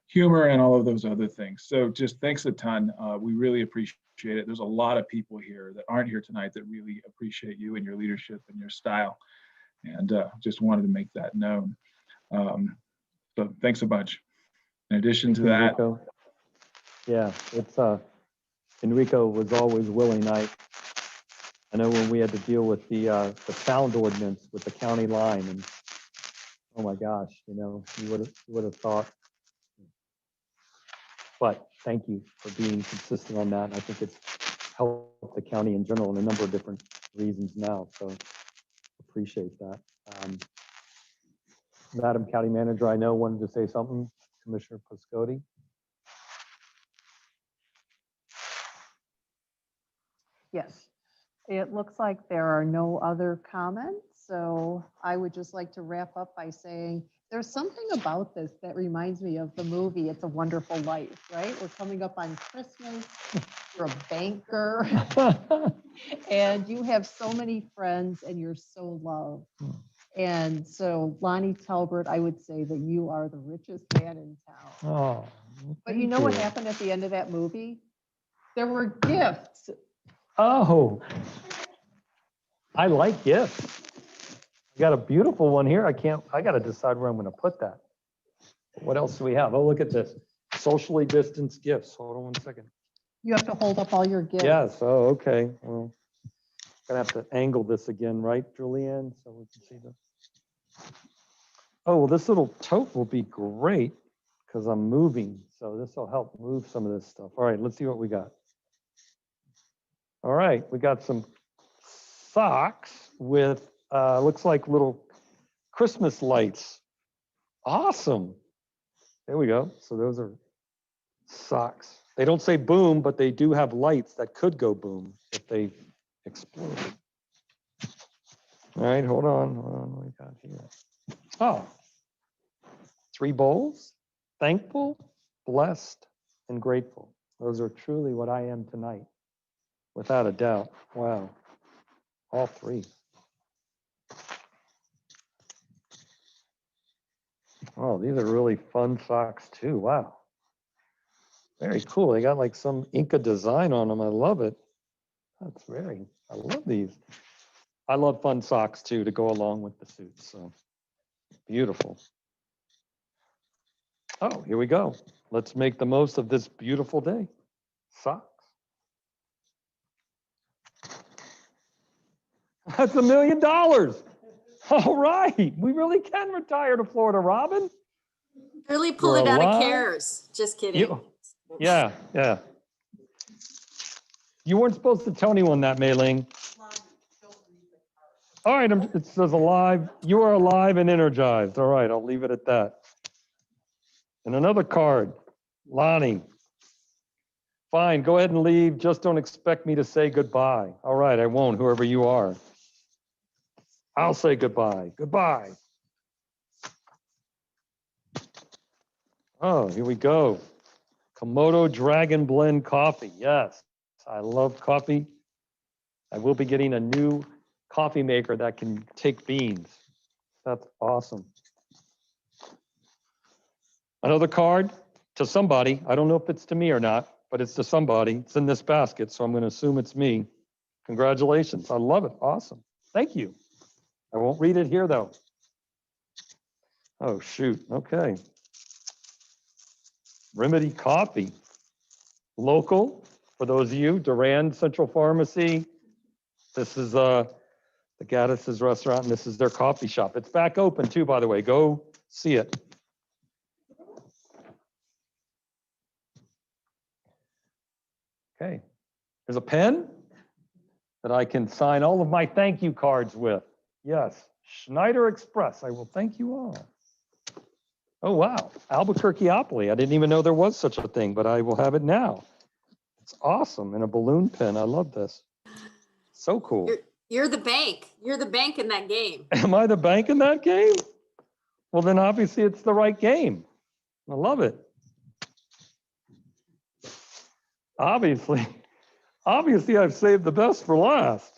humor, and all of those other things. So just thanks a ton. We really appreciate it. There's a lot of people here that aren't here tonight that really appreciate you and your leadership and your style, and just wanted to make that known. So thanks a bunch. In addition to that, Enrico. Yeah, it's Enrico was always willing. I know when we had to deal with the sound ordinance with the county line, and oh my gosh, you would have thought. But thank you for being consistent on that. And I think it's helped the county in general in a number of different reasons now. So appreciate that. Madam County Manager, I know wanted to say something. Commissioner Piscotti. Yes, it looks like there are no other comments. So I would just like to wrap up by saying there's something about this that reminds me of the movie It's a Wonderful Life, right? We're coming up on Christmas. You're a banker and you have so many friends and you're so loved. And so Lonnie Talbert, I would say that you are the richest man in town. Oh, but you know what happened at the end of that movie? There were gifts. Oh, I like gifts. I got a beautiful one here. I got to decide where I'm going to put that. What else do we have? Oh, look at this. Socially distanced gifts. Hold on 1 second. You have to hold up all your gifts. Yes. Oh, okay. Well, gonna have to angle this again, right, Julianne? So we can see this. Oh, well, this little tote will be great because I'm moving. So this will help move some of this stuff. All right, let's see what we got. All right, we got some socks with looks like little Christmas lights. Awesome. There we go. So those are socks. They don't say boom, but they do have lights that could go boom if they explode. All right, hold on. What we got here? Oh, 3 bowls. Thankful, blessed, and grateful. Those are truly what I am tonight, without a doubt. Wow. All 3. Oh, these are really fun socks too. Wow. Very cool. They got like some Inca design on them. I love it. I love these. I love fun socks too to go along with the suits. So beautiful. Oh, here we go. Let's make the most of this beautiful day. Socks. That's $1 million. All right. We really can retire to Florida, Robin. Really pulled You're it out of alive. CARES. Just kidding. Yeah. You weren't supposed to tell anyone that, Mei-Ling. All right, it says alive. You are alive and energized. All right, I'll leave it at that. And another card. Lonnie. Fine, go ahead and leave. Just don't expect me to say goodbye. All right, I won't, whoever you are. I'll say goodbye. Goodbye. Oh, here we go. Komodo Dragon Blend Coffee. Yes, I love coffee. I will be getting a new coffee maker that can take beans. That's awesome. Another card to somebody. I don't know if it's to me or not, but it's to somebody. It's in this basket, so I'm going to assume it's me. Congratulations. I love it. Awesome. Thank you. I won't read it here, though. Oh, shoot. Okay. Remedy Coffee. Local, for those of you, Durand Central Pharmacy. This is the Gaddis's restaurant, and this is their coffee shop. It's back open, too, by the way. Go see it. Okay. There's a pen that I can sign all of my thank you cards with. Yes, Schneider Express. I will thank you all. Oh, wow. Albuquerqueopoly. I didn't even know there was such a thing, but I will have it now. It's awesome. And a balloon pen. I love this. So cool. You're the bank. You're the bank in that game. Am I the bank in that game? Well, then obviously it's the right game. I love it. Obviously I've saved the best for last.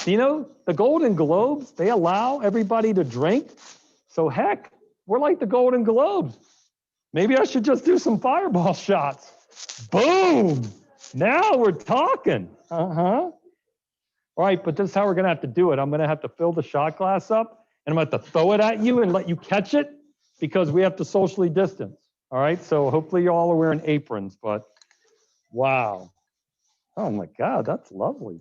You know, the Golden Globes, they allow everybody to drink. So heck, we're like the Golden Globes. Maybe I should just do some fireball shots. Boom! Now we're talking. All right, but this is how we're gonna have to do it. I'm gonna have to fill the shot glass up and I'm gonna have to throw it at you and let you catch it because we have to socially distance. All right, so hopefully you all are wearing aprons, but wow. Oh my God, that's lovely.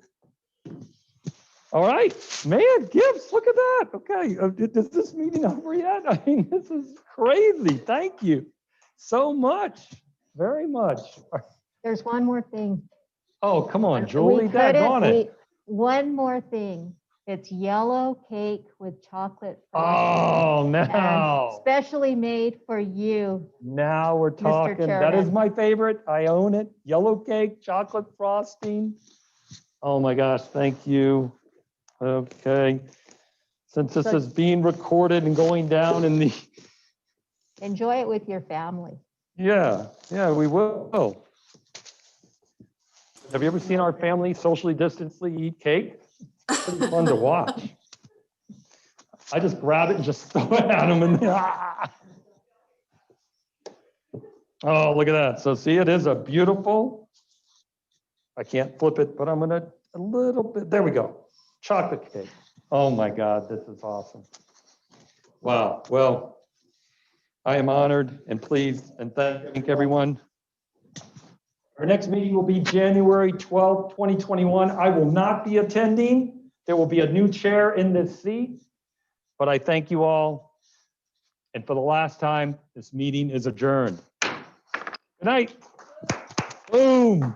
All right, man, gifts, look at that. Okay, is this meeting over yet? I mean, this is crazy. Thank you so much, very much. There's one more thing. Oh, come on, Julie, couldn't daggone it. One more thing. It's yellow cake with chocolate Oh, frosting. now. And specially made for you. Now we're Mr. talking. That is Chairman. my favorite. I own it. Yellow cake, chocolate frosting. Oh my gosh, thank you. Okay. Since this is being recorded and going down in the, Enjoy it with your family. yeah, we will. Have you ever seen our family socially distantly eat cake? It's pretty fun to watch. I just grab it and just throw it at them and Oh, look at that. So see, it is a beautiful, I can't flip it, but I'm gonna, a little bit, there we go. Chocolate cake. Oh my God, this is awesome. Wow, well, I am honored and pleased and thank everyone. Our next meeting will be January 12th, 2021. I will not be attending. There will be a new chair in this seat, but I thank you all. And for the last time, this meeting is adjourned. Good night. Boom.